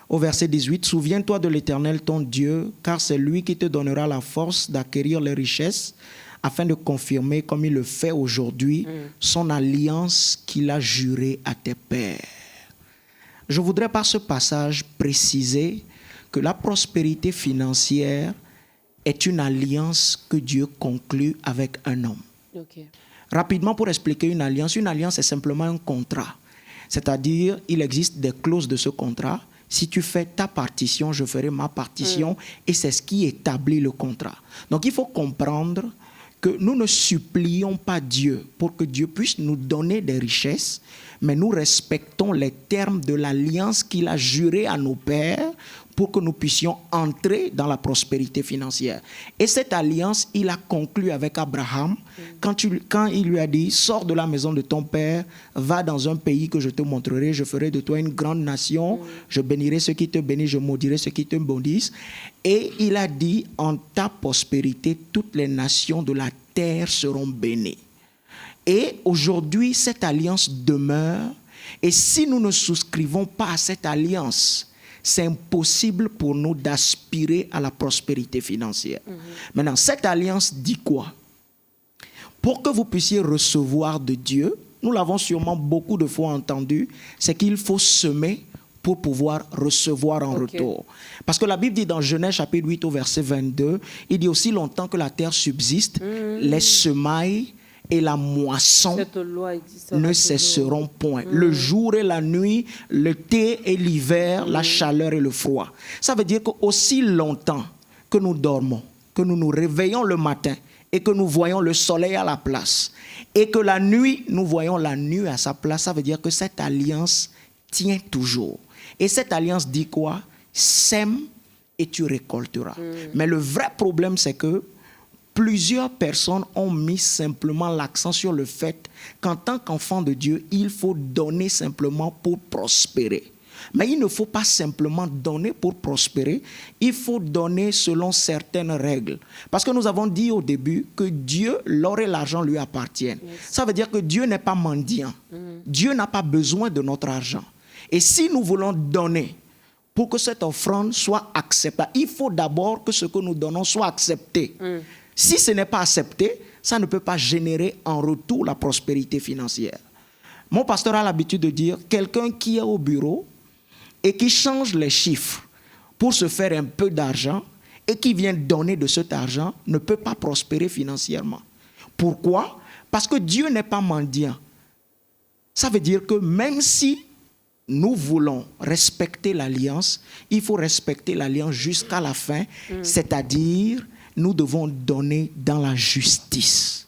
au verset 18, « Souviens-toi de l'Éternel ton Dieu, car c'est lui qui te donnera la force d'acquérir les richesses afin de confirmer, comme il le fait aujourd'hui, son alliance qu'il a jurée à tes pères. » Je voudrais par ce passage préciser que la prospérité financière est une alliance que Dieu conclut avec un homme. Okay. Rapidement, pour expliquer une alliance est simplement un contrat. C'est-à-dire, il existe des clauses de ce contrat. Si tu fais ta partition, je ferai ma partition, et c'est ce qui établit le contrat. Donc, il faut comprendre que nous ne supplions pas Dieu pour que Dieu puisse nous donner des richesses, mais nous respectons les termes de l'alliance qu'il a jurée à nos pères pour que nous puissions entrer dans la prospérité financière. Et cette alliance, il a conclu avec Abraham quand il lui a dit « Sors de la maison de ton père, va dans un pays que je te montrerai, je ferai de toi une grande nation, je bénirai ceux qui te bénissent, je maudirai ceux qui te maudissent. » Et il a dit « En ta prospérité, toutes les nations de la terre seront bénies. » Et aujourd'hui, cette alliance demeure. Et si nous ne souscrivons pas à cette alliance, c'est impossible pour nous d'aspirer à la prospérité financière. Maintenant, cette alliance dit quoi? Pour que vous puissiez recevoir de Dieu, nous l'avons sûrement beaucoup de fois entendu, c'est qu'il faut semer pour pouvoir recevoir en retour. Parce que la Bible dit dans Genèse chapitre 8 au verset 22, il dit aussi longtemps que la terre subsiste, les semailles et la moisson ne cesseront point. Le jour et la nuit, l'été et l'hiver, la chaleur et le froid. Ça veut dire qu'aussi longtemps que nous dormons, que nous nous réveillons le matin et que nous voyons le soleil à la place et que la nuit, nous voyons la nuit à sa place, ça veut dire que cette alliance tient toujours. Et cette alliance dit quoi? Sème et tu récolteras. Mais le vrai problème, c'est que plusieurs personnes ont mis simplement l'accent sur le fait qu'en tant qu'enfant de Dieu, il faut donner simplement pour prospérer. Mais il ne faut pas simplement donner pour prospérer, il faut donner selon certaines règles. Parce que nous avons dit au début que Dieu, l'or et l'argent lui appartiennent. Ça veut dire que Dieu n'est pas mendiant. Dieu n'a pas besoin de notre argent. Et si nous voulons donner pour que cette offrande soit acceptable, il faut d'abord que ce que nous donnons soit accepté. Si ce n'est pas accepté, ça ne peut pas générer en retour la prospérité financière. Mon pasteur a l'habitude de dire, quelqu'un qui est au bureau et qui change les chiffres pour se faire un peu d'argent et qui vient donner de cet argent ne peut pas prospérer financièrement. Pourquoi? Parce que Dieu n'est pas mendiant. Ça veut dire que même si nous voulons respecter l'alliance, il faut respecter l'alliance jusqu'à la fin, c'est-à-dire nous devons donner dans la justice.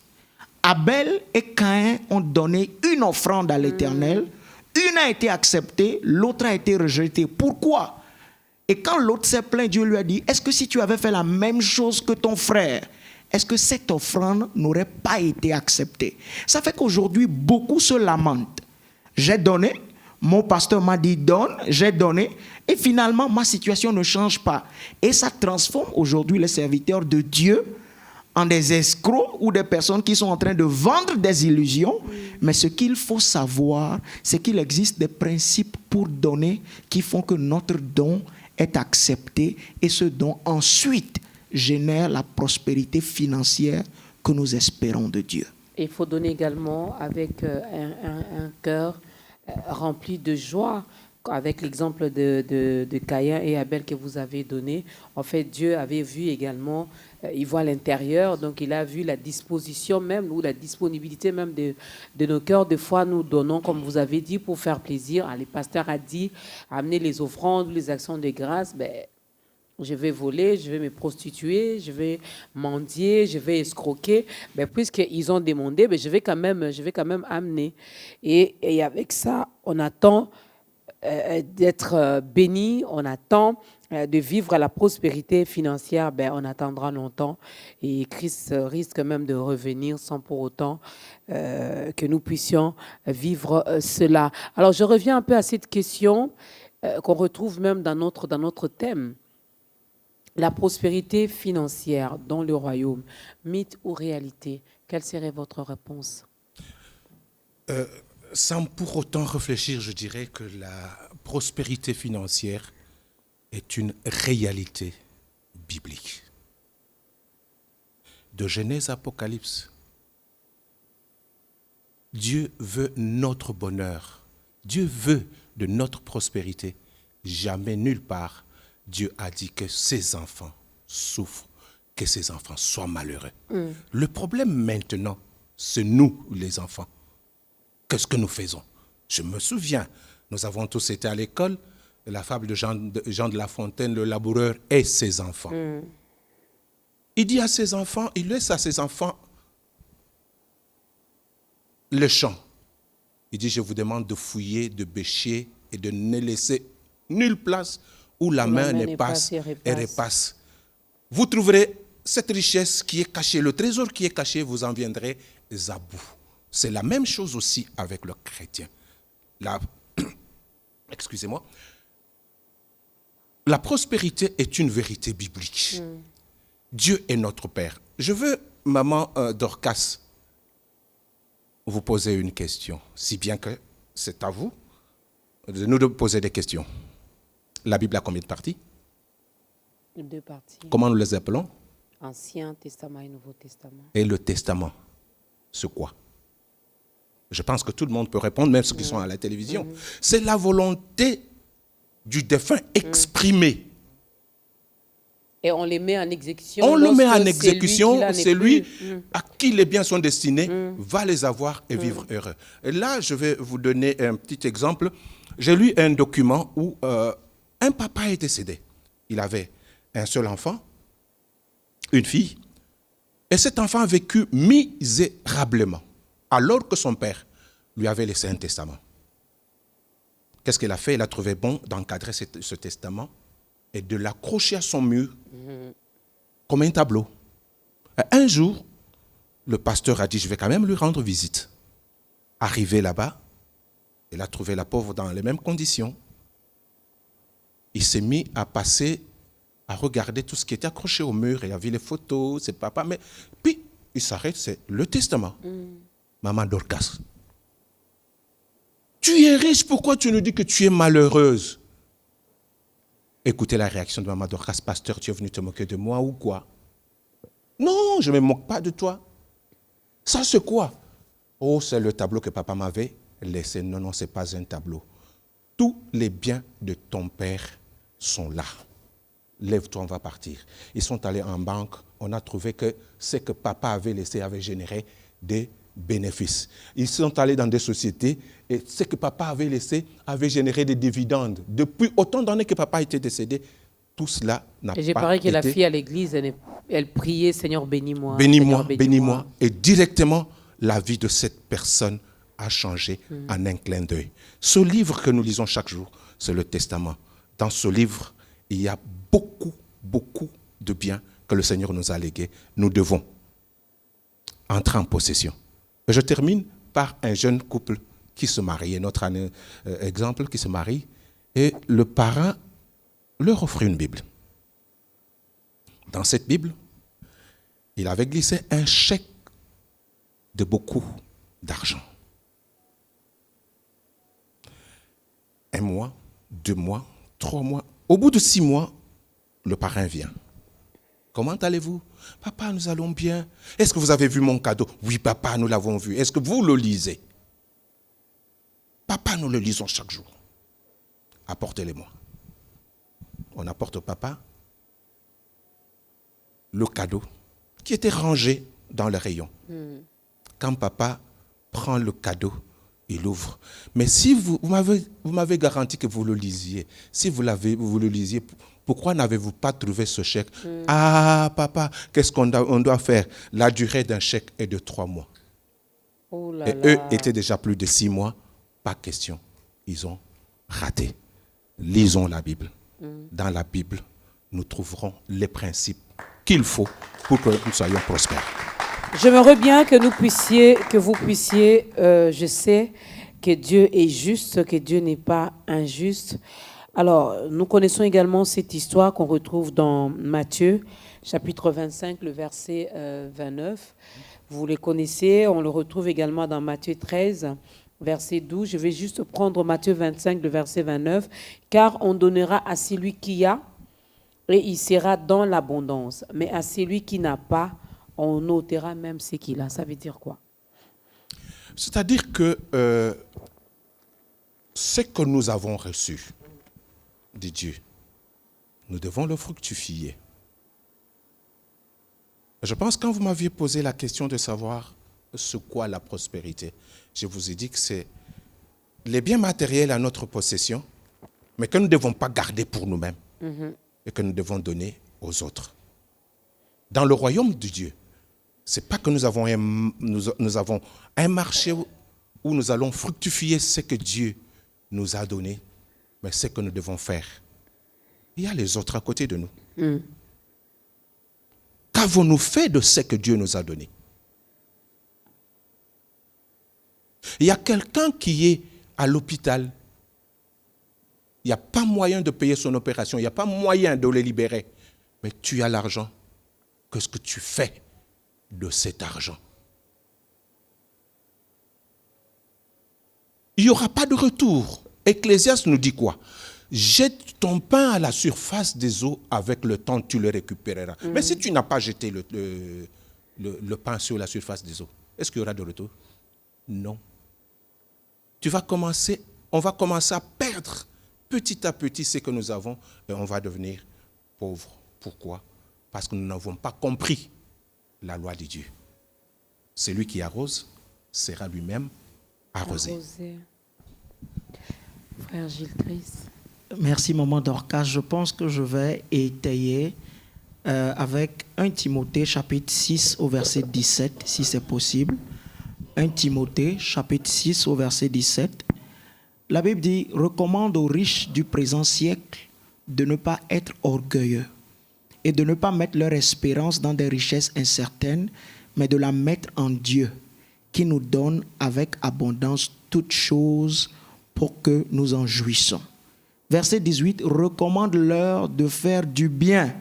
Abel et Caïn ont donné une offrande à l'Éternel. Une a été acceptée, l'autre a été rejetée. Pourquoi? Et quand l'autre s'est plaint, Dieu lui a dit, est-ce que si tu avais fait la même chose que ton frère, est-ce que cette offrande n'aurait pas été acceptée? Ça fait qu'aujourd'hui, beaucoup se lamentent. J'ai donné, mon pasteur m'a dit donne, j'ai donné, et finalement ma situation ne change pas. Et ça transforme aujourd'hui les serviteurs de Dieu en des escrocs ou des personnes qui sont en train de vendre des illusions. Mais ce qu'il faut savoir, c'est qu'il existe des principes pour donner qui font que notre don est accepté et ce don ensuite génère la prospérité financière que nous espérons de Dieu. Il faut donner également avec un cœur rempli de joie. Avec l'exemple de Caïn et Abel que vous avez donné, en fait, Dieu avait vu également, il voit l'intérieur, donc il a vu la disposition même, ou la disponibilité même de nos cœurs. Des fois, nous donnons, comme vous avez dit, pour faire plaisir. Le pasteur a dit, amener les offrandes, les actions de grâce, je vais voler, je vais me prostituer, je vais mendier, je vais escroquer. Mais puisqu'ils ont demandé, je vais quand même amener. Et avec ça, on attend d'être béni, on attend de vivre la prospérité financière, on attendra longtemps et Christ risque même de revenir sans pour autant que nous puissions vivre cela. Alors je reviens un peu à cette question qu'on retrouve même dans notre thème. La prospérité financière dans le royaume, mythe ou réalité? Quelle serait votre réponse? Sans pour autant réfléchir, je dirais que la prospérité financière est une réalité biblique. De Genèse à Apocalypse, Dieu veut notre bonheur. Dieu veut de notre prospérité. Jamais, nulle part, Dieu a dit que ses enfants souffrent, que ses enfants soient malheureux. Le problème maintenant, c'est nous, les enfants. Qu'est-ce que nous faisons? Je me souviens, nous avons tous été à l'école, la fable de Jean de La Fontaine, le laboureur et ses enfants. Il dit à ses enfants, il laisse à ses enfants le champ. Il dit, je vous demande de fouiller, de bêcher et de ne laisser nulle place où la main ne passe et repasse. Vous trouverez cette richesse qui est cachée, le trésor qui est caché, vous en viendrez à bout. C'est la même chose aussi avec le chrétien. Excusez-moi. La prospérité est une vérité biblique. Dieu est notre Père. Je veux, maman Dorcas, vous poser une question, si bien que c'est à vous de nous poser des questions. La Bible a combien de parties? 2 parties. Comment nous les appelons? Ancien Testament et Nouveau Testament. Et le Testament, c'est quoi? Je pense que tout le monde peut répondre, même ceux qui sont à la télévision. C'est la volonté du défunt exprimée. Et on les met en exécution. On le met en exécution, c'est lui à qui les biens sont destinés, va les avoir et vivre heureux. Et là, je vais vous donner un petit exemple. J'ai lu un document où un papa est décédé. Il avait un seul enfant, une fille, et cet enfant a vécu misérablement, alors que son père lui avait laissé un testament. Qu'est-ce qu'il a fait? Il a trouvé bon d'encadrer ce testament et de l'accrocher à son mur comme un tableau. Et un jour, le pasteur a dit, je vais quand même lui rendre visite. Arrivé là-bas, il a trouvé la pauvre dans les mêmes conditions. Il s'est mis à passer, à regarder tout ce qui était accroché au mur. Il a vu les photos, ses papas. Mais puis, il s'arrête, c'est le testament. Maman Dorcas, tu es riche, pourquoi tu nous dis que tu es malheureuse? Écoutez la réaction de Maman Dorcas. Pasteur, tu es venu te moquer de moi ou quoi? Non, je ne me moque pas de toi. Ça, c'est quoi? Oh, c'est le tableau que papa m'avait laissé. Non, non, ce n'est pas un tableau. Tous les biens de ton père sont là. Lève-toi, on va partir. Ils sont allés en banque. On a trouvé que ce que papa avait laissé avait généré des bénéfices. Ils sont allés dans des sociétés et ce que papa avait laissé avait généré des dividendes. Depuis autant d'années que papa était décédé, tout cela n'a pas été... J'ai parlé que la fille à l'église, elle priait, Seigneur, bénis-moi. Bénis-moi, bénis-moi. Et directement, la vie de cette personne a changé en un clin d'œil. Ce livre que nous lisons chaque jour, c'est le Testament. Dans ce livre, il y a beaucoup, beaucoup de biens que le Seigneur nous a légués. Nous devons entrer en possession. Et je termine par un jeune couple qui se marie. Notre exemple qui se marie. Et le parrain leur offre une Bible. Dans cette Bible, Il avait glissé un chèque de beaucoup d'argent. 1 mois, 2 mois, 3 mois. Au bout de 6 mois, le parrain vient. Comment allez-vous? Papa, nous allons bien. Est-ce que vous avez vu mon cadeau? Oui, papa, nous l'avons vu. Est-ce que vous le lisez? Papa, nous le lisons chaque jour. Apportez-les-moi. On apporte au papa le cadeau qui était rangé dans le rayon. Quand papa prend le cadeau, il ouvre. Mais si vous m'avez garanti que vous le lisiez, si vous le lisiez, pourquoi n'avez-vous pas trouvé ce chèque? Ah, papa, qu'est-ce qu'on doit faire? La durée d'un chèque est de 3 mois. Oh là Et là. eux étaient déjà plus de 6 mois. Pas question. Ils ont raté. Lisons la Bible. Dans la Bible, nous trouverons les principes qu'il faut pour que nous soyons prospères. J'aimerais bien que vous puissiez, je sais que Dieu est juste, que Dieu n'est pas injuste. Alors, nous connaissons également cette histoire qu'on retrouve dans Matthieu, chapitre 25, le verset 29. Vous les connaissez, on le retrouve également dans Matthieu 13, verset 12. Je vais juste prendre Matthieu 25, le verset 29. « Car on donnera à celui qui a, et il sera dans l'abondance. Mais à celui qui n'a pas, on ôtera même ce qu'il a. » Ça veut dire quoi? C'est-à-dire que ce que nous avons reçu de Dieu, nous devons le fructifier. Je pense que quand vous m'aviez posé la question de savoir ce qu'est la prospérité, je vous ai dit que c'est les biens matériels à notre possession, mais que nous ne devons pas garder pour nous-mêmes et que nous devons donner aux autres. Dans le royaume de Dieu, ce n'est pas que nous avons un marché où nous allons fructifier ce que Dieu nous a donné, mais ce que nous devons faire. Il y a les autres à côté de nous. Qu'avons-nous fait de ce que Dieu nous a donné? Il y a quelqu'un qui est à l'hôpital. Il n'y a pas moyen de payer son opération. Il n'y a pas moyen de le libérer. Mais tu as l'argent. Qu'est-ce que tu fais de cet argent? Il n'y aura pas de retour. Ecclésiaste nous dit quoi? Jette ton pain à la surface des eaux, avec le temps tu le récupéreras. Mais si tu n'as pas jeté le pain sur la surface des eaux, est-ce qu'il y aura de retour? Non. On va commencer à perdre petit à petit ce que nous avons et on va devenir pauvres. Pourquoi? Parce que nous n'avons pas compris la loi de Dieu. Celui qui arrose sera lui-même arrosé. Frère Gilles Christ. Merci, maman Dorcas. Je pense que je vais étayer avec 1 Timothée, chapitre 6, au verset 17, si c'est possible. 1 Timothée, chapitre 6, au verset 17. La Bible dit « Recommande aux riches du présent siècle de ne pas être orgueilleux et de ne pas mettre leur espérance dans des richesses incertaines, mais de la mettre en Dieu, qui nous donne avec abondance toutes choses pour que nous en jouissons. » Verset 18, recommande-leur de faire du bien,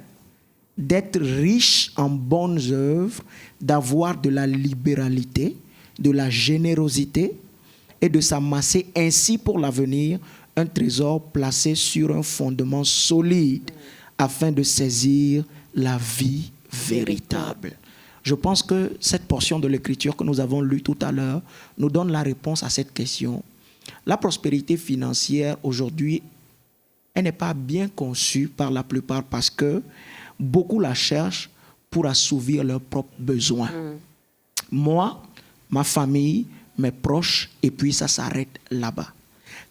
d'être riches en bonnes œuvres, d'avoir de la libéralité, de la générosité et de s'amasser ainsi pour l'avenir un trésor placé sur un fondement solide afin de saisir la vie véritable. Je pense que cette portion de l'Écriture que nous avons lue tout à l'heure nous donne la réponse à cette question. La prospérité financière aujourd'hui, elle n'est pas bien conçue par la plupart parce que beaucoup la cherchent pour assouvir leurs propres besoins. Moi, ma famille, mes proches, et puis ça s'arrête là-bas.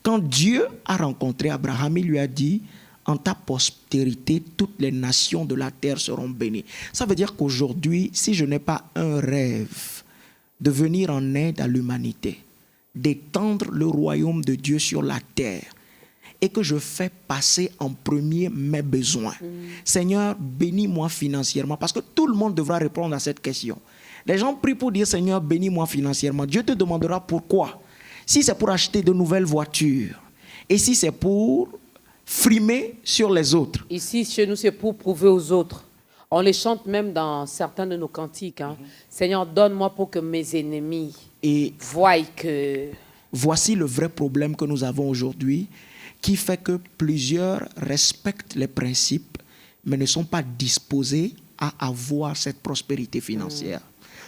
Quand Dieu a rencontré Abraham, il lui a dit « En ta postérité, toutes les nations de la terre seront bénies. » Ça veut dire qu'aujourd'hui, si je n'ai pas un rêve de venir en aide à l'humanité, d'étendre le royaume de Dieu sur la terre, et que je fais passer en premier mes besoins. Seigneur, bénis-moi financièrement, parce que tout le monde devra répondre à cette question. Les gens prient pour dire, Seigneur, bénis-moi financièrement. Dieu te demandera pourquoi. Si c'est pour acheter de nouvelles voitures, et si c'est pour frimer sur les autres. Ici, chez nous, c'est pour prouver aux autres. On les chante même dans certains de nos cantiques. Hein. Seigneur, donne-moi pour que mes ennemis voient que... Voici le vrai problème que nous avons aujourd'hui, qui fait que plusieurs respectent les principes, mais ne sont pas disposés à avoir cette prospérité financière.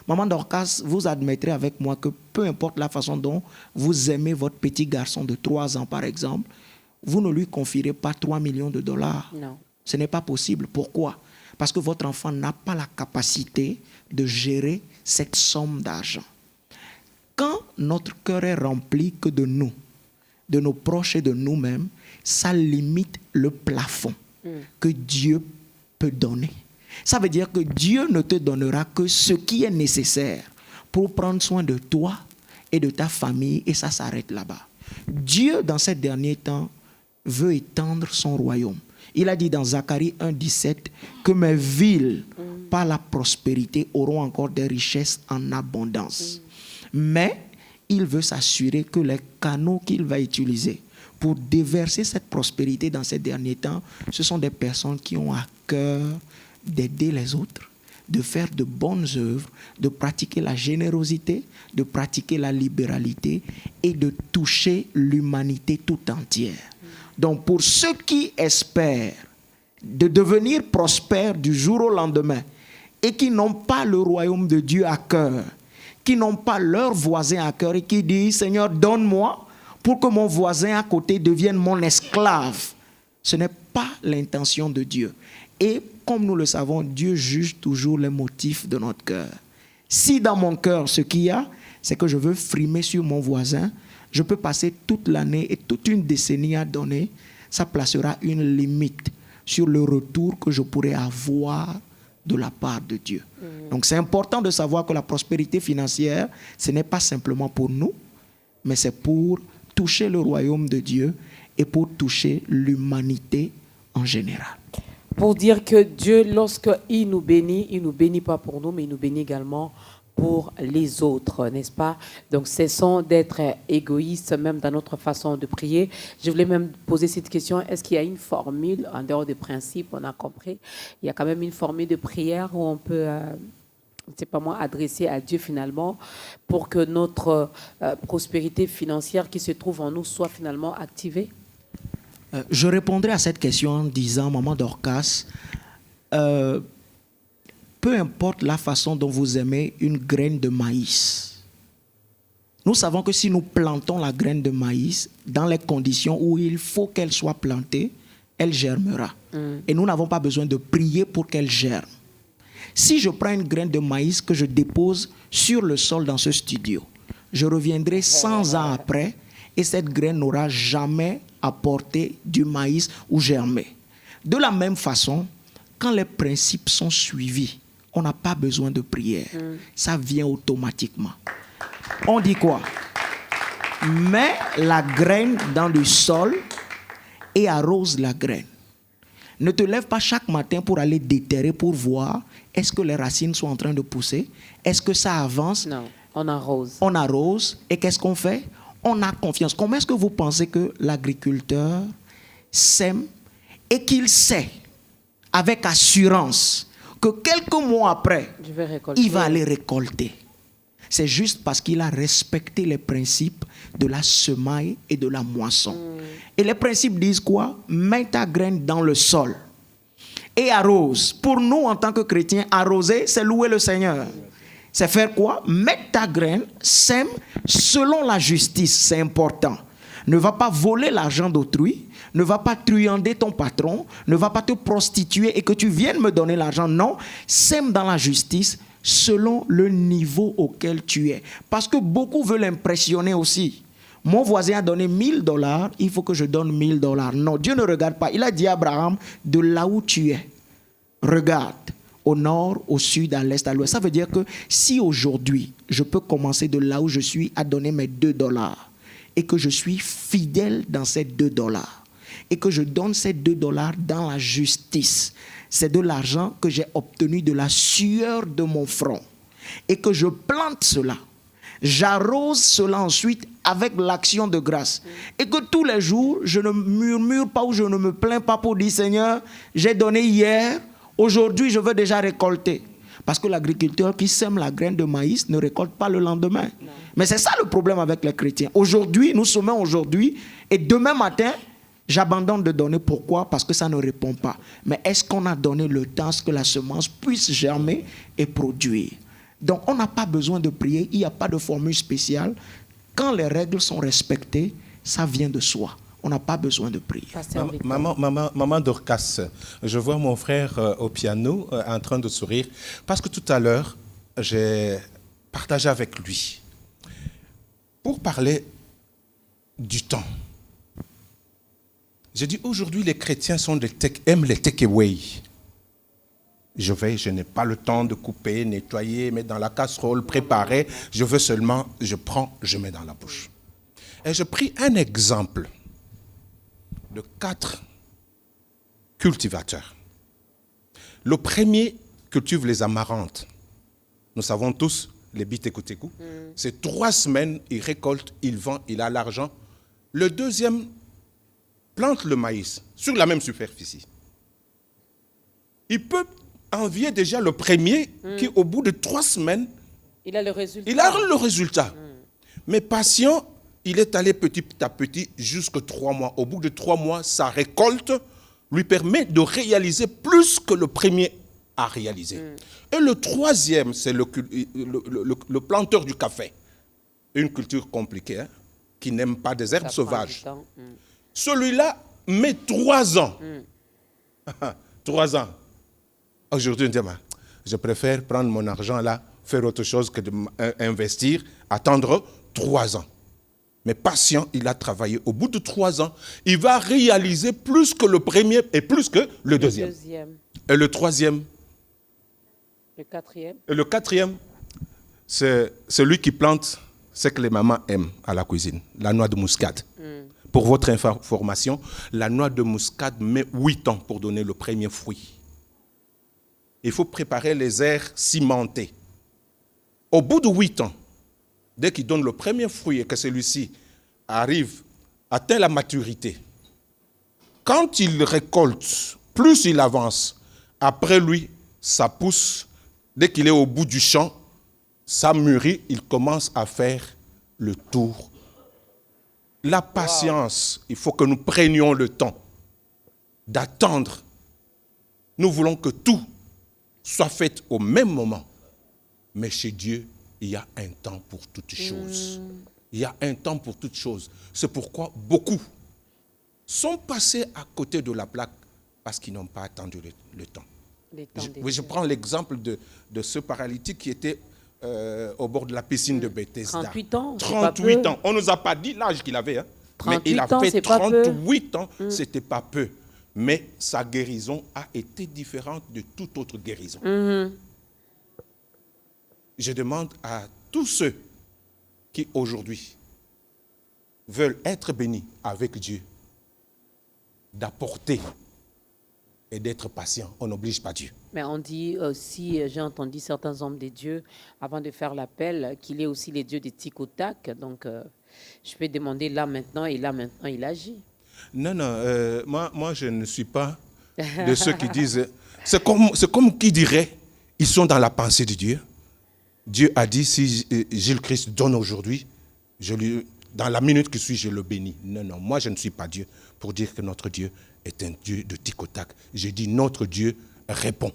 Maman Dorcas, vous admettrez avec moi que peu importe la façon dont vous aimez votre petit garçon de 3 ans, par exemple, vous ne lui confierez pas 3 millions de dollars. Non. Ce n'est pas possible. Pourquoi? Parce que votre enfant n'a pas la capacité de gérer cette somme d'argent. Quand notre cœur est rempli que de nous, de nos proches et de nous-mêmes, ça limite le plafond que Dieu peut donner. Ça veut dire que Dieu ne te donnera que ce qui est nécessaire pour prendre soin de toi et de ta famille, et ça s'arrête là-bas. Dieu, dans ces derniers temps, veut étendre son royaume. Il a dit dans Zacharie 1,17 que mes villes, par la prospérité, auront encore des richesses en abondance. Mais il veut s'assurer que les canaux qu'il va utiliser pour déverser cette prospérité dans ces derniers temps, ce sont des personnes qui ont à cœur d'aider les autres, de faire de bonnes œuvres, de pratiquer la générosité, de pratiquer la libéralité et de toucher l'humanité tout entière. Donc pour ceux qui espèrent de devenir prospères du jour au lendemain et qui n'ont pas le royaume de Dieu à cœur, qui n'ont pas leur voisin à cœur et qui disent « Seigneur, donne-moi pour que mon voisin à côté devienne mon esclave », ce n'est pas l'intention de Dieu. Et comme nous le savons, Dieu juge toujours les motifs de notre cœur. Si dans mon cœur, ce qu'il y a, c'est que je veux frimer sur mon voisin, je peux passer toute l'année et toute une décennie à donner, ça placera une limite sur le retour que je pourrais avoir de la part de Dieu. Donc c'est important de savoir que la prospérité financière, ce n'est pas simplement pour nous, mais c'est pour toucher le royaume de Dieu et pour toucher l'humanité en général. Pour dire que Dieu, lorsqu'il nous bénit pas pour nous, mais il nous bénit également pour les autres, n'est-ce pas? Donc, cessons d'être égoïstes, même dans notre façon de prier. Je voulais même poser cette question, est-ce qu'il y a une formule, en dehors des principes, on a compris, il y a quand même une formule de prière où on peut, adresser à Dieu finalement, pour que notre prospérité financière qui se trouve en nous soit finalement activée? Je répondrai à cette question en disant, Maman Dorcas, peu importe la façon dont vous aimez une graine de maïs, nous savons que si nous plantons la graine de maïs dans les conditions où il faut qu'elle soit plantée, elle germera. Et nous n'avons pas besoin de prier pour qu'elle germe. Si je prends une graine de maïs que je dépose sur le sol dans ce studio, je reviendrai 100 ans après et cette graine n'aura jamais apporté du maïs ou germé. De la même façon, quand les principes sont suivis, on n'a pas besoin de prière. Ça vient automatiquement. On dit quoi? Mets la graine dans le sol et arrose la graine. Ne te lève pas chaque matin pour aller déterrer, pour voir est-ce que les racines sont en train de pousser, est-ce que ça avance. Non, on arrose. On arrose et qu'est-ce qu'on fait? On a confiance. Comment est-ce que vous pensez que l'agriculteur sème et qu'il sait avec assurance que quelques mois après, il va aller récolter? C'est juste parce qu'il a respecté les principes de la semaille et de la moisson. Et les principes disent quoi? Mets ta graine dans le sol et arrose. Pour nous, en tant que chrétiens, arroser, c'est louer le Seigneur. C'est faire quoi? Mettre ta graine, sème selon la justice, c'est important. Ne va pas voler l'argent d'autrui, ne va pas truander ton patron, ne va pas te prostituer et que tu viennes me donner l'argent. Non, sème dans la justice selon le niveau auquel tu es. Parce que beaucoup veulent impressionner aussi. Mon voisin a donné $1000, il faut que je donne $1000. Non, Dieu ne regarde pas. Il a dit à Abraham, de là où tu es, regarde. Au nord, au sud, à l'est, à l'ouest. Ça veut dire que si aujourd'hui, je peux commencer de là où je suis à donner mes $2 et que je suis fidèle dans ces $2 et que je donne ces $2 dans la justice, c'est de l'argent que j'ai obtenu de la sueur de mon front et que je plante cela. J'arrose cela ensuite avec l'action de grâce. Et que tous les jours, je ne murmure pas ou je ne me plains pas pour dire, Seigneur, j'ai donné hier, Aujourd'hui, je veux déjà récolter. Parce que l'agriculteur qui sème la graine de maïs ne récolte pas le lendemain. Non. Mais c'est ça le problème avec les chrétiens. Aujourd'hui, nous semons aujourd'hui et demain matin, j'abandonne de donner. Pourquoi? Parce que ça ne répond pas. Mais est-ce qu'on a donné le temps à ce que la semence puisse germer et produire? Donc, on n'a pas besoin de prier. Il n'y a pas de formule spéciale. Quand les règles sont respectées, ça vient de soi. On n'a pas besoin de prier. Maman Dorcas, je vois mon frère au piano en train de sourire parce que tout à l'heure, j'ai partagé avec lui pour parler du temps. J'ai dit aujourd'hui, les chrétiens aiment les take-away. Je n'ai pas le temps de couper, nettoyer, mettre dans la casserole, préparer. Je veux seulement, je prends, je mets dans la bouche. Et je pris un exemple de 4 cultivateurs. Le premier cultive les amarantes. Nous savons tous, les biteku-teku. C'est 3 semaines, il récolte, il vend, il a l'argent. Le deuxième plante le maïs sur la même superficie. Il peut envier déjà le premier qui, au bout de 3 semaines, il a le résultat. Il a le résultat. Mais patient, il est allé petit à petit jusqu'à 3 mois. Au bout de 3 mois, sa récolte lui permet de réaliser plus que le premier a réalisé. Et le troisième, c'est le planteur du café. Une culture compliquée, hein, qui n'aime pas des herbes sauvages. Celui-là met 3 ans. 3 ans. Aujourd'hui, on dit, je préfère prendre mon argent là, faire autre chose que d'investir, attendre 3 ans. Mais patient, il a travaillé. Au bout de 3 ans, il va réaliser plus que le premier et plus que le deuxième. Et le troisième. Le quatrième. Et le quatrième, c'est celui qui plante ce que les mamans aiment à la cuisine, la noix de muscade. Pour votre information, la noix de muscade met 8 ans pour donner le premier fruit. Il faut préparer les aires cimentées. Au bout de 8 ans, dès qu'il donne le premier fruit et que celui-ci atteint la maturité, quand il récolte, plus il avance, après lui, ça pousse. Dès qu'il est au bout du champ, ça mûrit, il commence à faire le tour. La patience, il faut que nous prenions le temps d'attendre. Nous voulons que tout soit fait au même moment. Mais chez Dieu, il y a un temps pour toutes choses. Il y a un temps pour toutes choses. C'est pourquoi beaucoup sont passés à côté de la plaque parce qu'ils n'ont pas attendu le temps. Je prends l'exemple de ce paralytique qui était au bord de la piscine de Bethesda. 38 ans. 38 ans. On ne nous a pas dit l'âge qu'il avait. Hein. Mais il a fait 38 ans. Ce n'était pas peu. Mais sa guérison a été différente de toute autre guérison. Je demande à tous ceux qui aujourd'hui veulent être bénis avec Dieu d'apporter et d'être patient. On n'oblige pas Dieu. Mais on dit aussi, j'ai entendu certains hommes de Dieu, avant de faire l'appel, qu'il est aussi les dieux des tic au tac. Donc, je peux demander là maintenant, et là maintenant, il agit. Non, moi, je ne suis pas de ceux qui disent... C'est comme qui dirait, ils sont dans la pensée de Dieu. Dieu a dit, si Gilles Christ donne aujourd'hui, dans la minute qui suit, je le bénis. Non, moi, je ne suis pas Dieu pour dire que notre Dieu est un Dieu de tic-au-tac. J'ai dit, notre Dieu répond.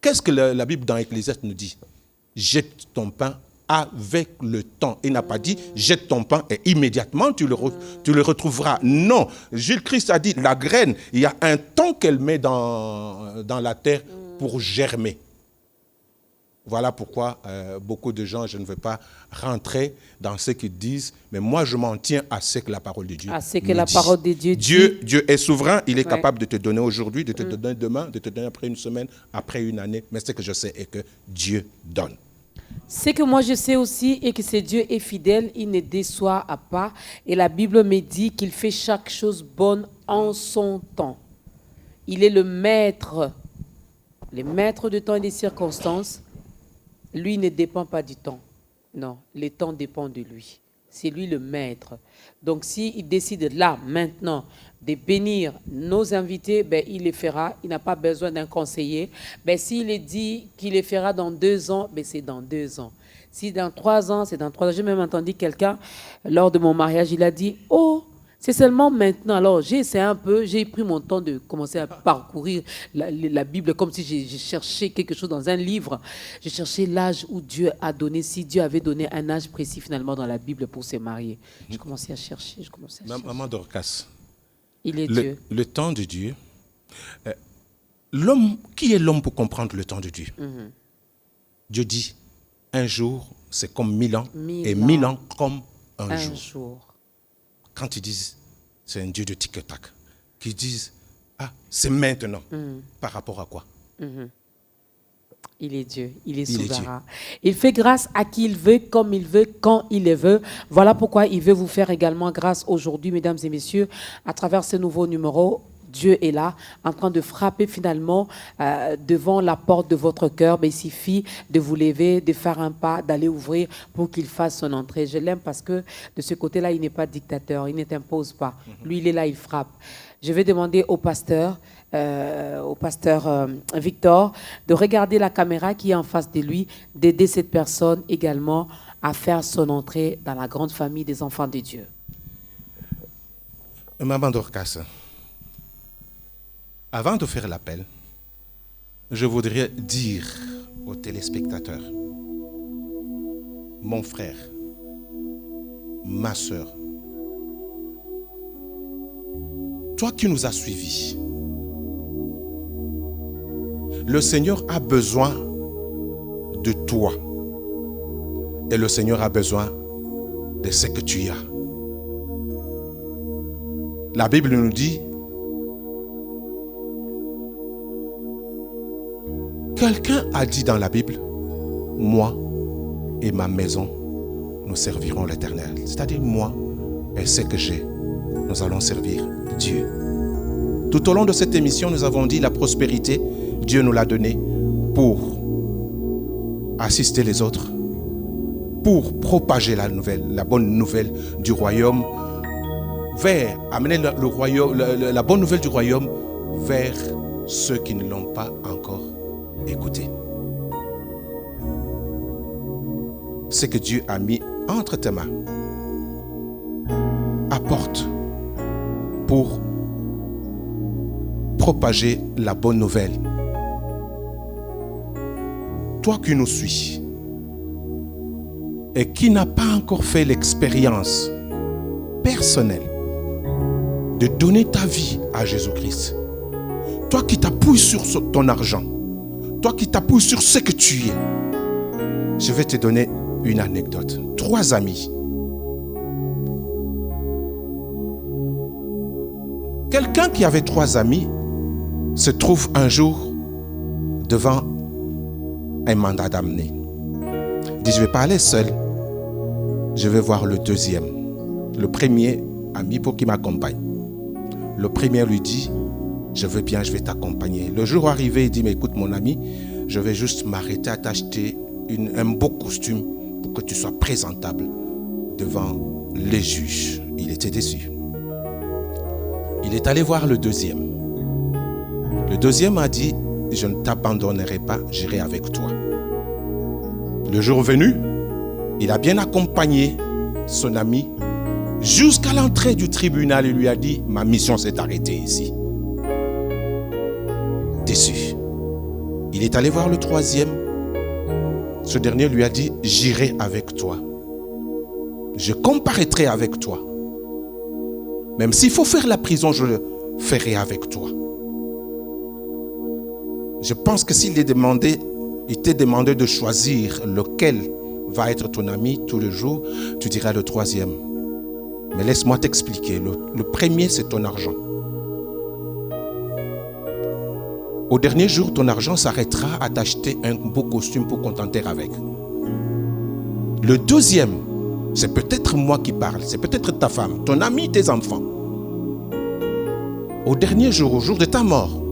Qu'est-ce que la Bible dans Ecclésiaste nous dit? Jette ton pain avec le temps. Il n'a pas dit, jette ton pain et immédiatement tu le retrouveras. Non, Gilles Christ a dit, la graine, il y a un temps qu'elle met dans la terre pour germer. Voilà pourquoi beaucoup de gens, je ne veux pas rentrer dans ce qu'ils disent, mais moi je m'en tiens à ce que la parole de Dieu à ce que la parole de Dieu dit. Dieu est souverain, il est capable de te donner aujourd'hui, de te donner demain, de te donner après une semaine, après une année, mais ce que je sais est que Dieu donne. Ce que moi je sais aussi est que ce Dieu est fidèle, il ne déçoit pas, et la Bible me dit qu'il fait chaque chose bonne en son temps. Il est le maître du temps et des circonstances. Lui ne dépend pas du temps. Non, le temps dépend de lui. c'est lui le maître. Donc s'il décide là, maintenant, de bénir nos invités, ben, il les fera. Il n'a pas besoin d'un conseiller. Ben, s'il dit qu'il les fera dans 2 ans, ben, c'est dans 2 ans. Si dans 3 ans, c'est dans 3 ans. J'ai même entendu quelqu'un, lors de mon mariage, il a dit « Oh, c'est seulement maintenant. » Alors, j'ai essayé un peu, j'ai pris mon temps de commencer à parcourir la Bible comme si j'ai cherché quelque chose dans un livre. J'ai cherché l'âge où Dieu a donné, si Dieu avait donné un âge précis finalement dans la Bible pour se marier. Je commençais à chercher, Maman Dorcas, il est Dieu. Le temps de Dieu. L'homme, qui est l'homme pour comprendre le temps de Dieu? Dieu dit, un jour, c'est comme 1000 ans, et 1000 ans comme un jour. Quand ils disent, c'est un Dieu de tic-tac, qu'ils disent, ah, c'est maintenant, par rapport à quoi? Il est Dieu, il est souverain. Il fait grâce à qui il veut, comme il veut, quand il le veut. Voilà pourquoi il veut vous faire également grâce aujourd'hui, mesdames et messieurs, à travers ce nouveau numéro. Dieu est là, en train de frapper finalement devant la porte de votre cœur. Mais il suffit de vous lever, de faire un pas, d'aller ouvrir pour qu'il fasse son entrée. Je l'aime parce que de ce côté-là, il n'est pas dictateur, il ne t'impose pas. Lui, il est là, il frappe. Je vais demander au pasteur Victor, de regarder la caméra qui est en face de lui, d'aider cette personne également à faire son entrée dans la grande famille des enfants de Dieu. Maman Dorcas, avant de faire l'appel, je voudrais dire aux téléspectateurs, mon frère, ma soeur, toi qui nous as suivis, le Seigneur a besoin de toi et le Seigneur a besoin de ce que tu as. La Bible nous dit, quelqu'un a dit dans la Bible, moi et ma maison, nous servirons l'Éternel. C'est-à-dire moi et ce que j'ai, nous allons servir Dieu. Tout au long de cette émission, nous avons dit la prospérité, Dieu nous l'a donnée pour assister les autres, pour propager la bonne nouvelle du royaume, vers amener la bonne nouvelle du royaume vers ceux qui ne l'ont pas encore écouté. Ce que Dieu a mis entre tes mains, apporte pour propager la bonne nouvelle. Toi qui nous suis et qui n'as pas encore fait l'expérience personnelle de donner ta vie à Jésus-Christ, toi qui t'appuies sur ton argent, toi qui t'appuies sur ce que tu es, je vais te donner une anecdote. 3 amis. Quelqu'un qui avait 3 amis se trouve un jour devant un mandat d'amener. Il dit, je ne vais pas aller seul, je vais voir le deuxième, le premier ami pour qu'il m'accompagne. Le premier lui dit, je veux bien, je vais t'accompagner. Le jour arrivé, il dit, mais écoute mon ami, je vais juste m'arrêter à t'acheter un beau costume pour que tu sois présentable devant les juges. Il était déçu. Il est allé voir le deuxième. Le deuxième a dit, je ne t'abandonnerai pas, j'irai avec toi. Le jour venu, il a bien accompagné son ami jusqu'à l'entrée du tribunal. Il lui a dit, ma mission s'est arrêtée ici. Déçu. Il est allé voir le troisième. Ce dernier lui a dit, j'irai avec toi. Je comparaîtrai avec toi. Même s'il faut faire la prison, je le ferai avec toi. Je pense que s'il t'est demandé de choisir lequel va être ton ami tous les jours, tu diras le troisième. Mais laisse-moi t'expliquer. Le premier, c'est ton argent. Au dernier jour, ton argent s'arrêtera à t'acheter un beau costume pour contenter avec. Le deuxième, c'est peut-être moi qui parle, c'est peut-être ta femme, ton ami, tes enfants. Au dernier jour, au jour de ta mort,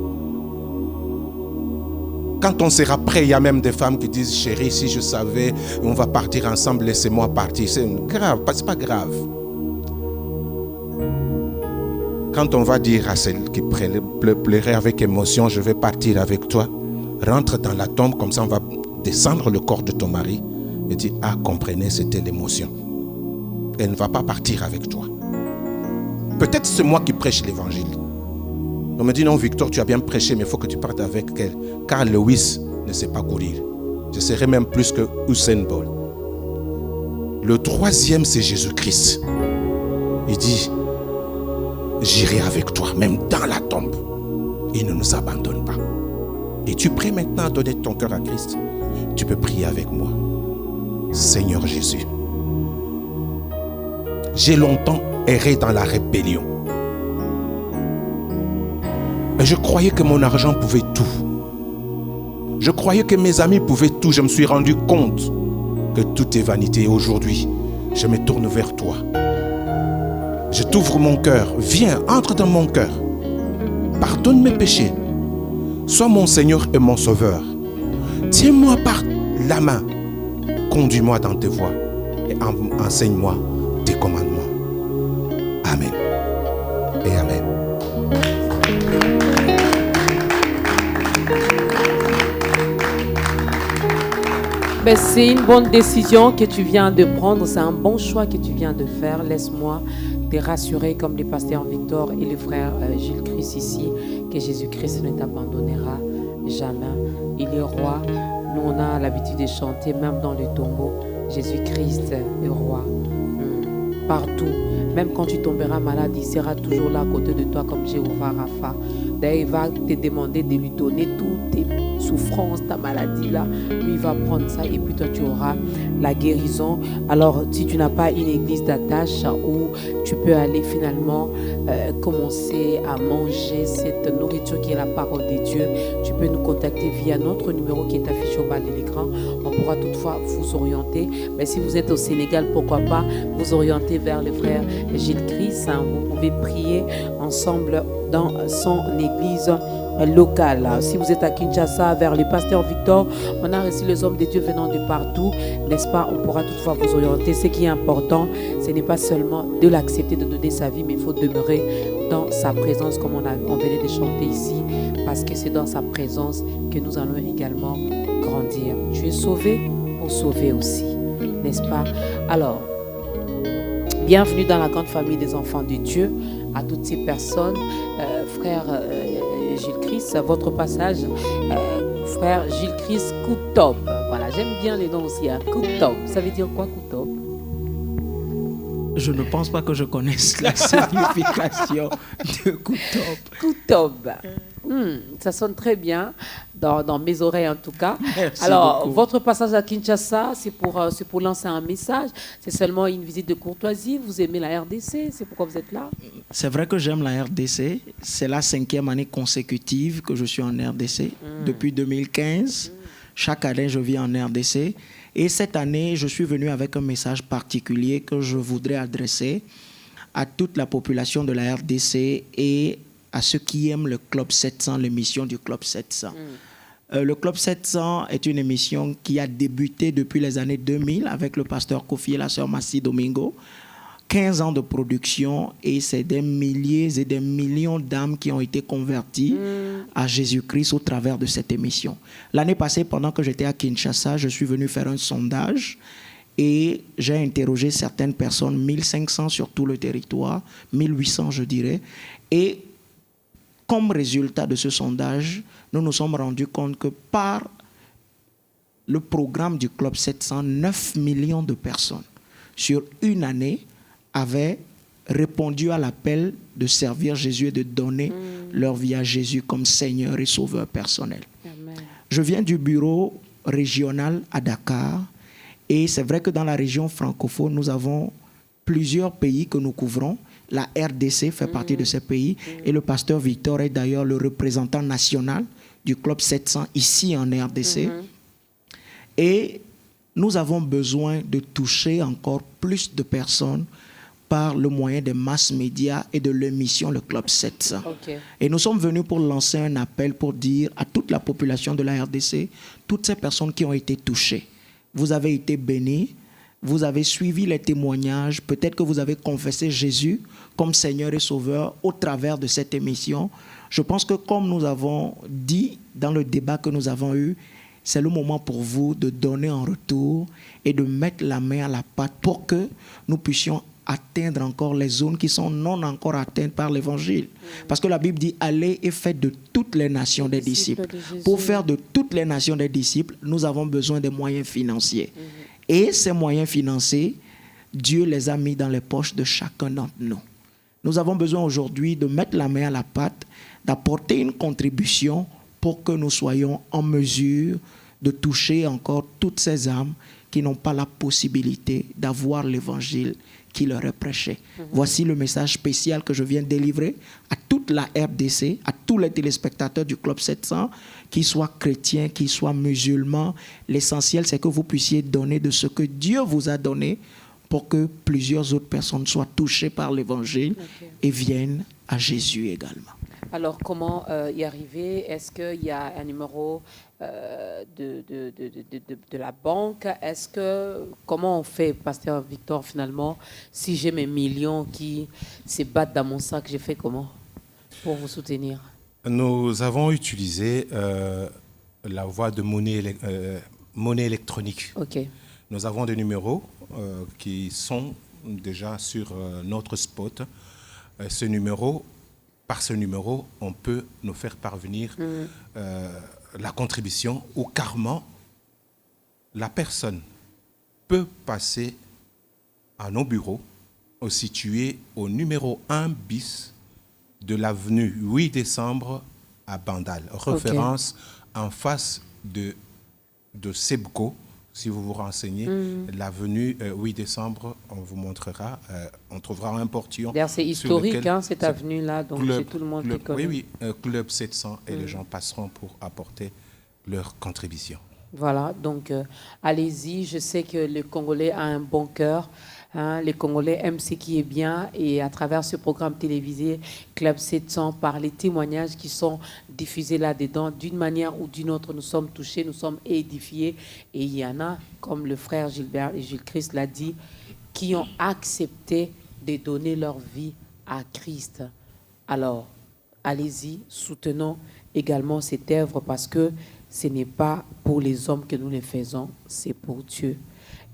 Quand on sera prêt, il y a même des femmes qui disent, chérie, si je savais, on va partir ensemble, laissez-moi partir. C'est grave, c'est pas grave. Quand on va dire à celle qui pleurait avec émotion, je vais partir avec toi, rentre dans la tombe, comme ça on va descendre le corps de ton mari et dire, ah, comprenez, c'était l'émotion. Elle ne va pas partir avec toi. Peut-être c'est moi qui prêche l'évangile. On me dit, non, Victor, tu as bien prêché, mais il faut que tu partes avec elle. Car Lewis ne sait pas courir. Je serai même plus que Usain Bolt. Le troisième, c'est Jésus-Christ. Il dit, j'irai avec toi, même dans la tombe. Il ne nous abandonne pas. Es-tu prêt maintenant à donner ton cœur à Christ? Tu peux prier avec moi. Seigneur Jésus, j'ai longtemps erré dans la rébellion. Et je croyais que mon argent pouvait tout. Je croyais que mes amis pouvaient tout. Je me suis rendu compte que tout est vanité. Et aujourd'hui, je me tourne vers toi. Je t'ouvre mon cœur. Viens, entre dans mon cœur. Pardonne mes péchés. Sois mon Seigneur et mon Sauveur. Tiens-moi par la main. Conduis-moi dans tes voies et enseigne-moi tes commandements. Amen et Amen. Ben, c'est une bonne décision que tu viens de prendre, c'est un bon choix que tu viens de faire. Laisse-moi te rassurer comme le pasteur Victor et le frère Gilles Christ ici, que Jésus-Christ ne t'abandonnera jamais. Il est roi. Nous, on a l'habitude de chanter, même dans le tombeau, Jésus-Christ est roi. Partout. Même quand tu tomberas malade, il sera toujours là à côté de toi comme Jéhovah Rapha. D'ailleurs, il va te demander de lui donner toutes tes souffrances, ta maladie là. Lui, il va prendre ça et puis toi, tu auras la guérison. Alors, si tu n'as pas une église d'attache où tu peux aller finalement commencer à manger cette nourriture qui est la parole de Dieu, tu peux nous contacter via notre numéro qui est affiché au bas de l'écran. On pourra toutefois vous orienter. Mais si vous êtes au Sénégal, pourquoi pas vous orienter vers le frère Gilles Christ. Vous pouvez prier ensemble dans son église locale. Si vous êtes à Kinshasa, vers le pasteur Victor, on a reçu les hommes de Dieu venant de partout, n'est-ce pas? On pourra toutefois vous orienter. Ce qui est important, ce n'est pas seulement de l'accepter, de donner sa vie, mais il faut demeurer dans sa présence, comme on venait de chanter ici, parce que c'est dans sa présence que nous allons également grandir. Tu es sauvé pour sauver aussi, n'est-ce pas? Alors, bienvenue dans la grande famille des enfants de Dieu. À toutes ces personnes, frère Gilles Christ, votre passage, frère Gilles Christ Koutob. Voilà, j'aime bien les noms aussi. Hein. Koutob, ça veut dire quoi, Koutob? Je ne pense pas que je connaisse la signification de Koutob. Koutob. Ça sonne très bien dans mes oreilles en tout cas. Merci Alors, beaucoup. votre passage à Kinshasa, c'est pour lancer un message. C'est seulement une visite de courtoisie. Vous aimez la RDC, c'est pourquoi vous êtes là? C'est vrai que j'aime la RDC. C'est la 5e année consécutive que je suis en RDC. Depuis 2015, chaque année, je vis en RDC. Et cette année, je suis venu avec un message particulier que je voudrais adresser à toute la population de la RDC et à ceux qui aiment le Club 700, l'émission du Club 700. Le Club 700 est une émission qui a débuté depuis les années 2000 avec le pasteur Kofi et la sœur Massi Domingo. 15 ans de production et c'est des milliers et des millions d'âmes qui ont été converties à Jésus-Christ au travers de cette émission. L'année passée, pendant que j'étais à Kinshasa, je suis venu faire un sondage et j'ai interrogé certaines personnes, 1500 sur tout le territoire, 1800 je dirais, et comme résultat de ce sondage, nous nous sommes rendus compte que par le programme du Club 700, 9 millions de personnes sur une année avaient répondu à l'appel de servir Jésus et de donner leur vie à Jésus comme Seigneur et Sauveur personnel. Amen. Je viens du bureau régional à Dakar et c'est vrai que dans la région francophone, nous avons plusieurs pays que nous couvrons. La RDC fait partie de ces pays et le pasteur Victor est d'ailleurs le représentant national du Club 700 ici en RDC. Et nous avons besoin de toucher encore plus de personnes par le moyen des masses médias et de l'émission Le Club 700. Ok. Et nous sommes venus pour lancer un appel pour dire à toute la population de la RDC, toutes ces personnes qui ont été touchées, vous avez été bénis, vous avez suivi les témoignages, peut-être que vous avez confessé Jésus comme Seigneur et Sauveur au travers de cette émission. Je pense que comme nous avons dit dans le débat que nous avons eu, c'est le moment pour vous de donner en retour et de mettre la main à la pâte pour que nous puissions atteindre encore les zones qui sont non encore atteintes par l'évangile. Parce que la Bible dit, allez et faites de toutes les nations des disciples. Pour faire de toutes les nations des disciples, nous avons besoin des moyens financiers. Et ces moyens financiers, Dieu les a mis dans les poches de chacun d'entre nous. Nous avons besoin aujourd'hui de mettre la main à la pâte, d'apporter une contribution pour que nous soyons en mesure de toucher encore toutes ces âmes qui n'ont pas la possibilité d'avoir l'évangile qui leur est prêché. Voici le message spécial que je viens de délivrer à toute la RDC, à tous les téléspectateurs du Club 700, qu'ils soient chrétiens, qu'ils soient musulmans. L'essentiel, c'est que vous puissiez donner de ce que Dieu vous a donné pour que plusieurs autres personnes soient touchées par l'évangile et viennent à Jésus également. Alors, comment y arriver? Est-ce qu'il y a un numéro de la banque? Comment on fait, Pasteur Victor, finalement, si j'ai mes millions qui se battent dans mon sac, j'ai fait comment pour vous soutenir? Nous avons utilisé la voie de monnaie électronique. Ok. Nous avons des numéros qui sont déjà sur notre spot. Par ce numéro, on peut nous faire parvenir la contribution ou carrément la personne peut passer à nos bureaux situés au numéro 1 bis de l'avenue 8 décembre à Bandal. Référence en face de Sebco. Si vous vous renseignez, l'avenue 8 décembre, on vous montrera, on trouvera un portillon. D'ailleurs, c'est historique, cette avenue-là, donc c'est tout le monde qui connaît. Oui, Club 700, et les gens passeront pour apporter leur contribution. Voilà, donc allez-y, je sais que le Congolais a un bon cœur. Les Congolais aiment ce qui est bien et à travers ce programme télévisé Club 700, par les témoignages qui sont diffusés là-dedans, d'une manière ou d'une autre, nous sommes touchés, nous sommes édifiés. Et il y en a, comme le frère Gilbert et Gilles Christ l'a dit, qui ont accepté de donner leur vie à Christ. Alors, allez-y, soutenons également cette œuvre parce que ce n'est pas pour les hommes que nous le faisons, c'est pour Dieu.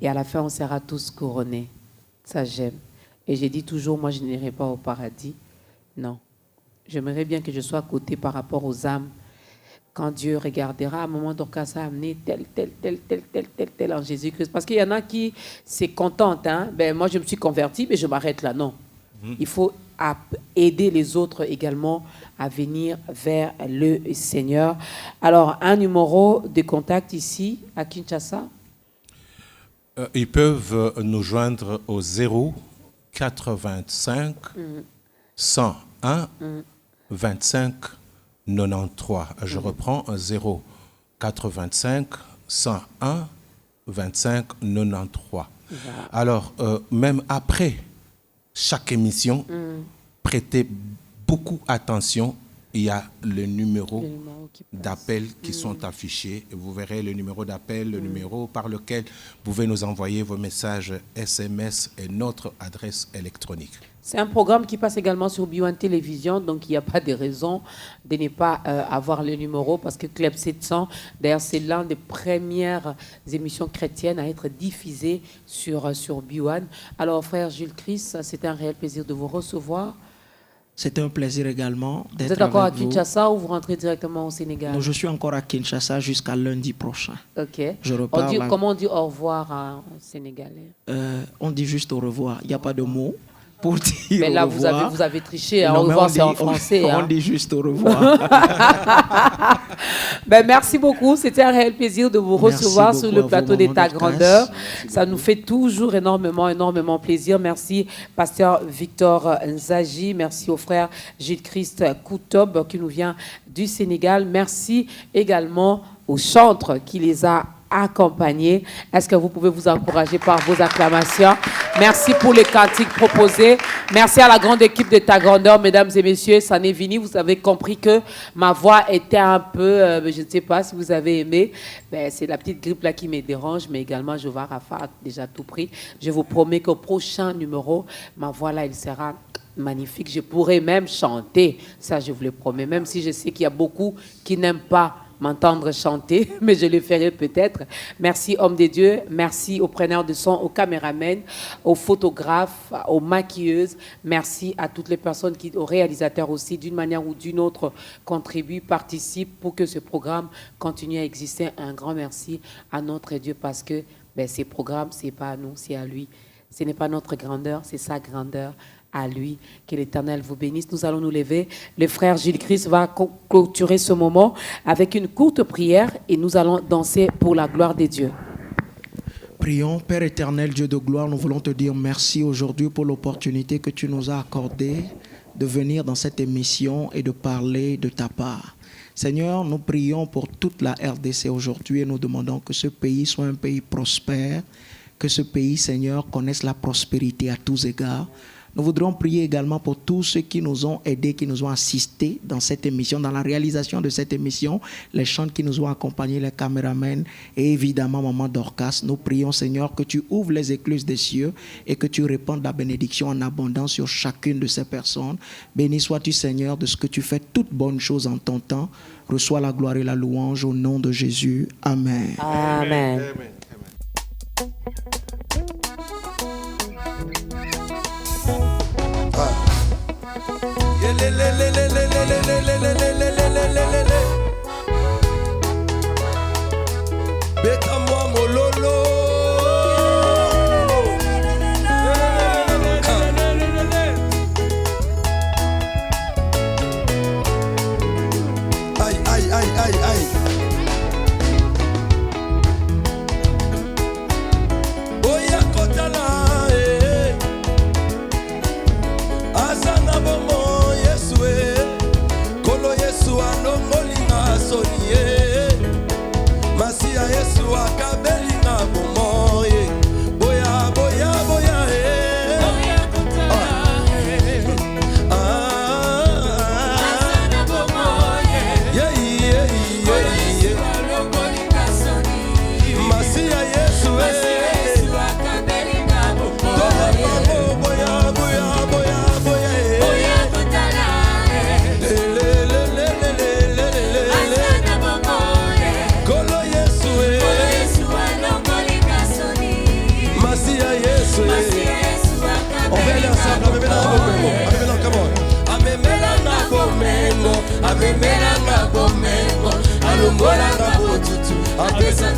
Et à la fin, on sera tous couronnés. Ça, j'aime. Et j'ai dit toujours, moi, je n'irai pas au paradis. Non. J'aimerais bien que je sois à côté par rapport aux âmes. Quand Dieu regardera, à un moment, Dorcas a amené tel en Jésus-Christ. Parce qu'il y en a qui se contentent. Moi, je me suis converti, mais je m'arrête là. Non. Il faut aider les autres également à venir vers le Seigneur. Alors, un numéro de contact ici, à Kinshasa. Ils peuvent nous joindre au 0 85 101 25 93. Je reprends 0 85 101 25 93. Alors, même après chaque émission, prêtez beaucoup attention. Il y a le numéro d'appel qui sont affichés. Vous verrez le numéro d'appel, le numéro par lequel vous pouvez nous envoyer vos messages SMS et notre adresse électronique. C'est un programme qui passe également sur BioOne Télévision, donc il n'y a pas de raison de ne pas avoir le numéro parce que Club 700, d'ailleurs, c'est l'une des premières émissions chrétiennes à être diffusée sur BioOne. Alors, frère Jules Christ, c'est un réel plaisir de vous recevoir. C'était un plaisir également d'être avec vous. Vous êtes encore à Kinshasa ou vous rentrez directement au Sénégal? Non, je suis encore à Kinshasa jusqu'à lundi prochain. Ok. Je repars comment on dit au revoir en sénégalais? On dit juste au revoir. Il n'y a pas de mots pour dire mais là, au revoir. vous avez triché. Au revoir, c'est en français. On dit juste au revoir. Merci beaucoup. C'était un réel plaisir de vous recevoir sur le plateau de Ta Grandeur. Ça nous fait toujours énormément plaisir. Merci, Pasteur Victor Nzaji. Merci au frère Gilles Christ Koutob qui nous vient du Sénégal. Merci également au chantre qui les a accompagner. Est-ce que vous pouvez vous encourager par vos acclamations? Merci pour les cantiques proposés. Merci à la grande équipe de Ta Grandeur, mesdames et messieurs. Ça n'est fini. Vous avez compris que ma voix était un peu, je ne sais pas si vous avez aimé. Ben, c'est la petite grippe là qui me dérange, mais également Jova Rafa a déjà tout pris. Je vous promets qu'au prochain numéro, ma voix là, elle sera magnifique. Je pourrais même chanter. Ça, je vous le promets. Même si je sais qu'il y a beaucoup qui n'aiment pas m'entendre chanter, mais je le ferai peut-être. Merci, homme de Dieu. Merci aux preneurs de son, aux caméramans, aux photographes, aux maquilleuses. Merci à toutes les personnes, aux réalisateurs aussi, d'une manière ou d'une autre, contribuent, participent pour que ce programme continue à exister. Un grand merci à notre Dieu parce que ces programmes, ce n'est pas à nous, c'est à lui. Ce n'est pas notre grandeur, c'est sa grandeur. À lui, que l'Éternel vous bénisse. Nous allons nous lever. Le frère Gilles Christ va clôturer ce moment avec une courte prière et nous allons danser pour la gloire de Dieu. Prions, Père éternel, Dieu de gloire, nous voulons te dire merci aujourd'hui pour l'opportunité que tu nous as accordée de venir dans cette émission et de parler de ta part. Seigneur, nous prions pour toute la RDC aujourd'hui et nous demandons que ce pays soit un pays prospère, que ce pays, Seigneur, connaisse la prospérité à tous égards. Nous voudrions prier également pour tous ceux qui nous ont aidés, qui nous ont assistés dans cette émission, dans la réalisation de cette émission, les chants qui nous ont accompagnés, les caméramans et évidemment Maman Dorcas. Nous prions, Seigneur, que tu ouvres les écluses des cieux et que tu répandes la bénédiction en abondance sur chacune de ces personnes. Béni sois-tu, Seigneur, de ce que tu fais toutes bonnes choses en ton temps. Reçois la gloire et la louange au nom de Jésus. Amen. Amen. Amen. Beta-moi mololo. Aïe, aïe, aïe, aïe, aïe. Oya kotala, Asana bomo Yesu, Kolo Yesu alongolinga sonie. Masia Yesu akabelinga bomo ye. Boya boya boya Boya kotala Asana bomo ye. Yeah yeah yeah. Alongolinga sonie. Masia Yesu akabelinga bomo ye. Boya boya boya boya Boya kotala Asana bomo ye. Kolo Yesu alongolinga sonie. Masia Yesu on va aller ensemble. Amemela come on. Amemela na bomengo. Amemela na bomengo. Alongola na botutu. Apesa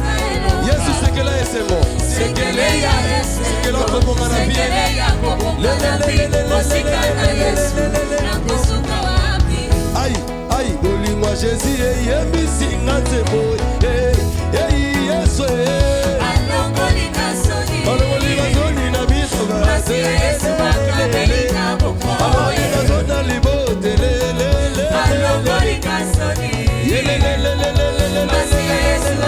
Yesu sekela esemo. Sekele ya Yesu. Sekela komo na vie. Aïe, aïe, bolingo Jésus yembisi ngatebo. Yesu alongolinga soni. Alongolinga soni na biso ba. Yesu akabelinga bomo. Alongolinga soni na libote alongolinga soni. Yesu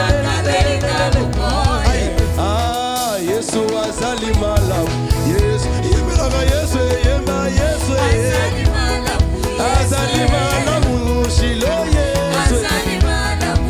akabelinga bomo. Ah, Yesu azali malamu. Yesu yembelaka Yesu yemba Yesu. Azali malamu. Azali malamu shilo Yesu. Azali malamu.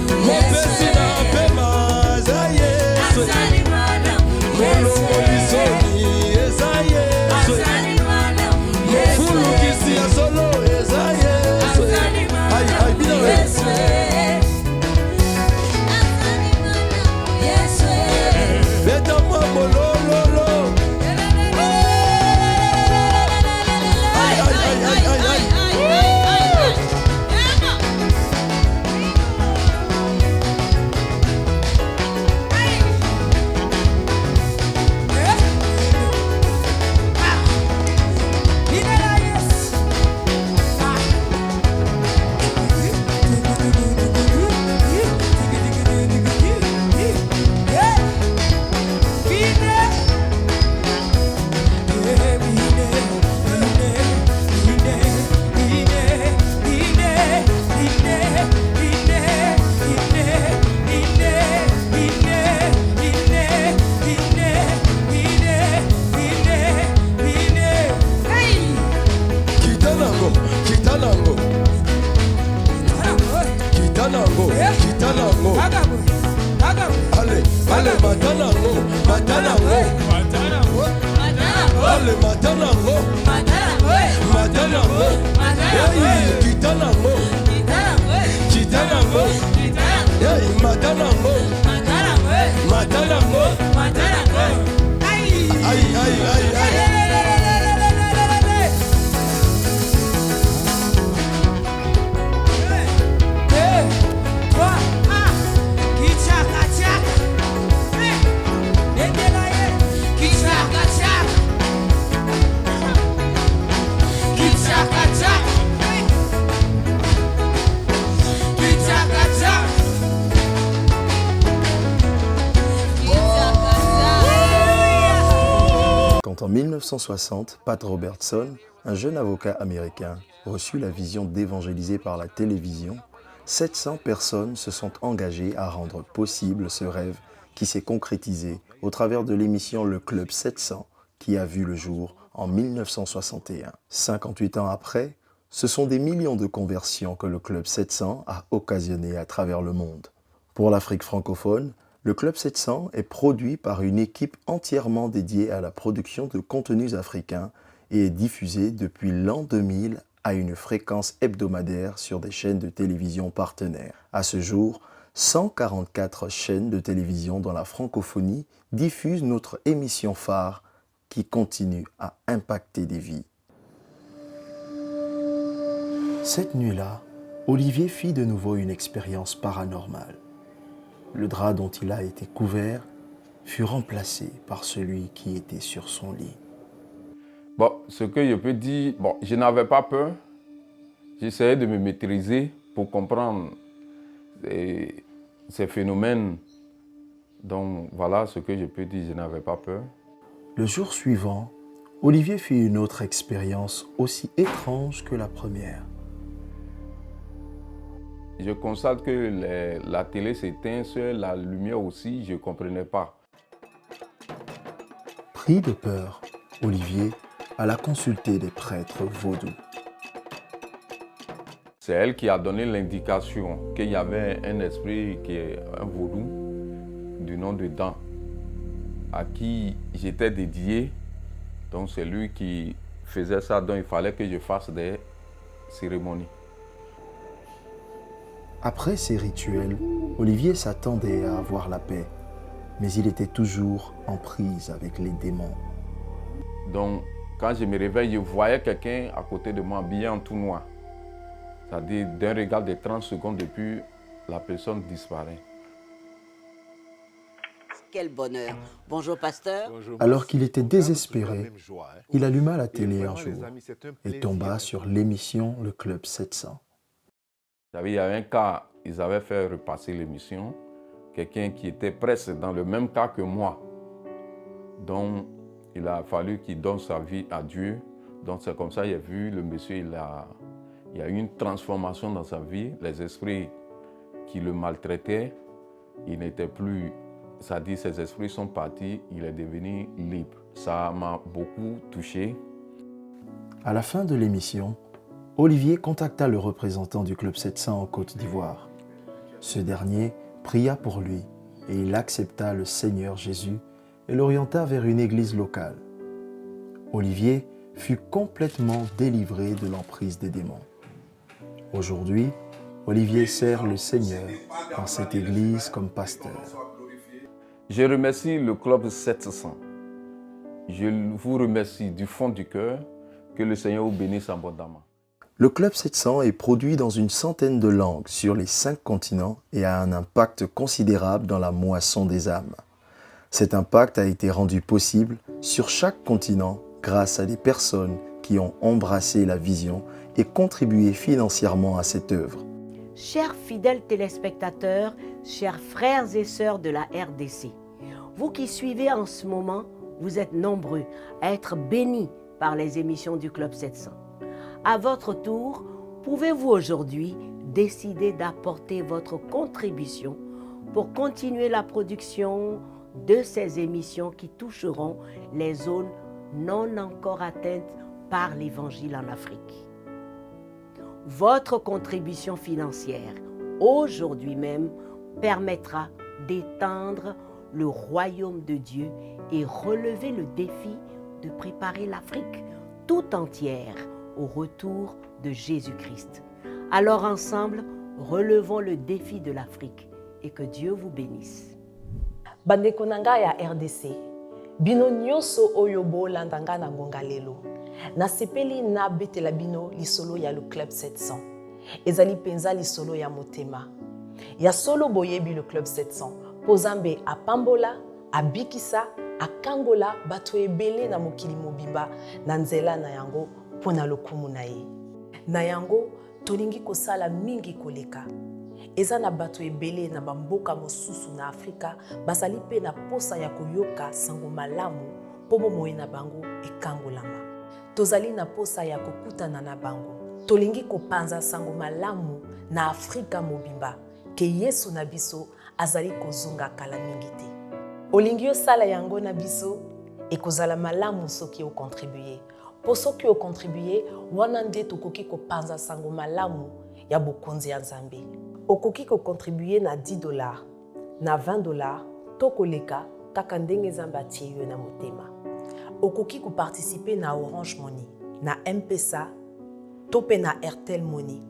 1960, Pat Robertson, un jeune avocat américain, reçut la vision d'évangéliser par la télévision. 700 personnes se sont engagées à rendre possible ce rêve qui s'est concrétisé au travers de l'émission Le Club 700 qui a vu le jour en 1961. 58 ans après, ce sont des millions de conversions que le Club 700 a occasionnées à travers le monde. Pour l'Afrique francophone, le Club 700 est produit par une équipe entièrement dédiée à la production de contenus africains et est diffusé depuis l'an 2000 à une fréquence hebdomadaire sur des chaînes de télévision partenaires. À ce jour, 144 chaînes de télévision dans la francophonie diffusent notre émission phare qui continue à impacter des vies. Cette nuit-là, Olivier fit de nouveau une expérience paranormale. Le drap dont il a été couvert fut remplacé par celui qui était sur son lit. Bon, ce que je peux dire, je n'avais pas peur. J'essayais de me maîtriser pour comprendre ces phénomènes. Donc voilà ce que je peux dire, je n'avais pas peur. Le jour suivant, Olivier fit une autre expérience aussi étrange que la première. Je constate que la télé s'éteint, la lumière aussi, je ne comprenais pas. Pris de peur, Olivier alla consulter des prêtres vaudous. C'est elle qui a donné l'indication qu'il y avait un esprit qui est un vaudou du nom de Dan, à qui j'étais dédié. Donc c'est lui qui faisait ça, donc il fallait que je fasse des cérémonies. Après ces rituels, Olivier s'attendait à avoir la paix, mais il était toujours en prise avec les démons. Donc, quand je me réveille, je voyais quelqu'un à côté de moi habillé en tout noir. C'est-à-dire, d'un regard de 30 secondes depuis, la personne disparaît. Quel bonheur. Bonjour, pasteur. Alors qu'il était désespéré, il alluma la télé un jour et tomba sur l'émission Le Club 700. Il y avait un cas, ils avaient fait repasser l'émission, quelqu'un qui était presque dans le même cas que moi. Donc, il a fallu qu'il donne sa vie à Dieu. Donc, c'est comme ça, j'ai vu le monsieur, il y a eu une transformation dans sa vie. Les esprits qui le maltraitaient, il n'était plus, c'est-à-dire ses esprits sont partis, il est devenu libre. Ça m'a beaucoup touché. À la fin de l'émission, Olivier contacta le représentant du Club 700 en Côte d'Ivoire. Ce dernier pria pour lui et il accepta le Seigneur Jésus et l'orienta vers une église locale. Olivier fut complètement délivré de l'emprise des démons. Aujourd'hui, Olivier sert le Seigneur dans cette église comme pasteur. Je remercie le Club 700. Je vous remercie du fond du cœur. Que le Seigneur vous bénisse abondamment. Le Club 700 est produit dans une centaine de langues sur les 5 continents et a un impact considérable dans la moisson des âmes. Cet impact a été rendu possible sur chaque continent grâce à des personnes qui ont embrassé la vision et contribué financièrement à cette œuvre. Chers fidèles téléspectateurs, chers frères et sœurs de la RDC, vous qui suivez en ce moment, vous êtes nombreux à être bénis par les émissions du Club 700. À votre tour, pouvez-vous aujourd'hui décider d'apporter votre contribution pour continuer la production de ces émissions qui toucheront les zones non encore atteintes par l'Évangile en Afrique. Votre contribution financière, aujourd'hui même, permettra d'étendre le royaume de Dieu et relever le défi de préparer l'Afrique tout entière au retour de Jésus-Christ. Alors ensemble, relevons le défi de l'Afrique et que Dieu vous bénisse. Bandeko nanga ya RDC, bino nyonso oyo bolandanga na ngonga lelo. Nasepeli na betela bino lisolo ya le Club 700. Ezali penza lisolo ya motema. Ya solo boyebi le Club 700. Pozambe apambola, abikisa, akangola bato ebele na mokili mobimba na nzela na yango pona lokumu na ye. Na yango tolingi kosala mingi koleka. Eza na bato ebele na bamboka mosusu na Afrika basali pe na posa ya koyoka sango malamu mpo bomoi na bango ekangolama. Tozali na posa ya kokutana na bango. Tolingi kopanza sango malamu na Afrika mobimba ke Yesu na biso azali kozonga kala mingi te. Olingi osala yango na biso ekozala malamu soki okontribuye. Po soki okontribuye, wana nde tokoki kopanza sango malamu ya bokonzi ya Nzambe. Okoki kokontribuye na $10, na $20, to koleka kaka ndenge Nzambe atie yo na motema. Okoki koparticiper na Orange Money, na M-Pesa, to pe na Airtel Money.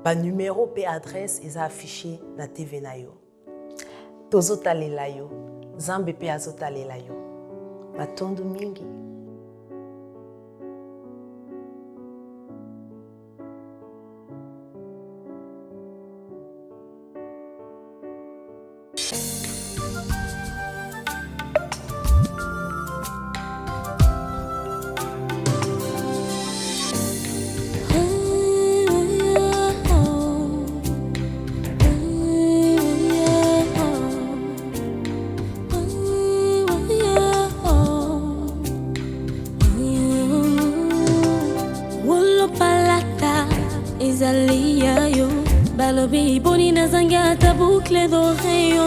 Ba numéro pe adresse eza affiché na TV na yo. Tozotalela yo, Nzambe pe azotalela yo. Matondo mingi. Balobi boni na zanga ta boucle d'oreille.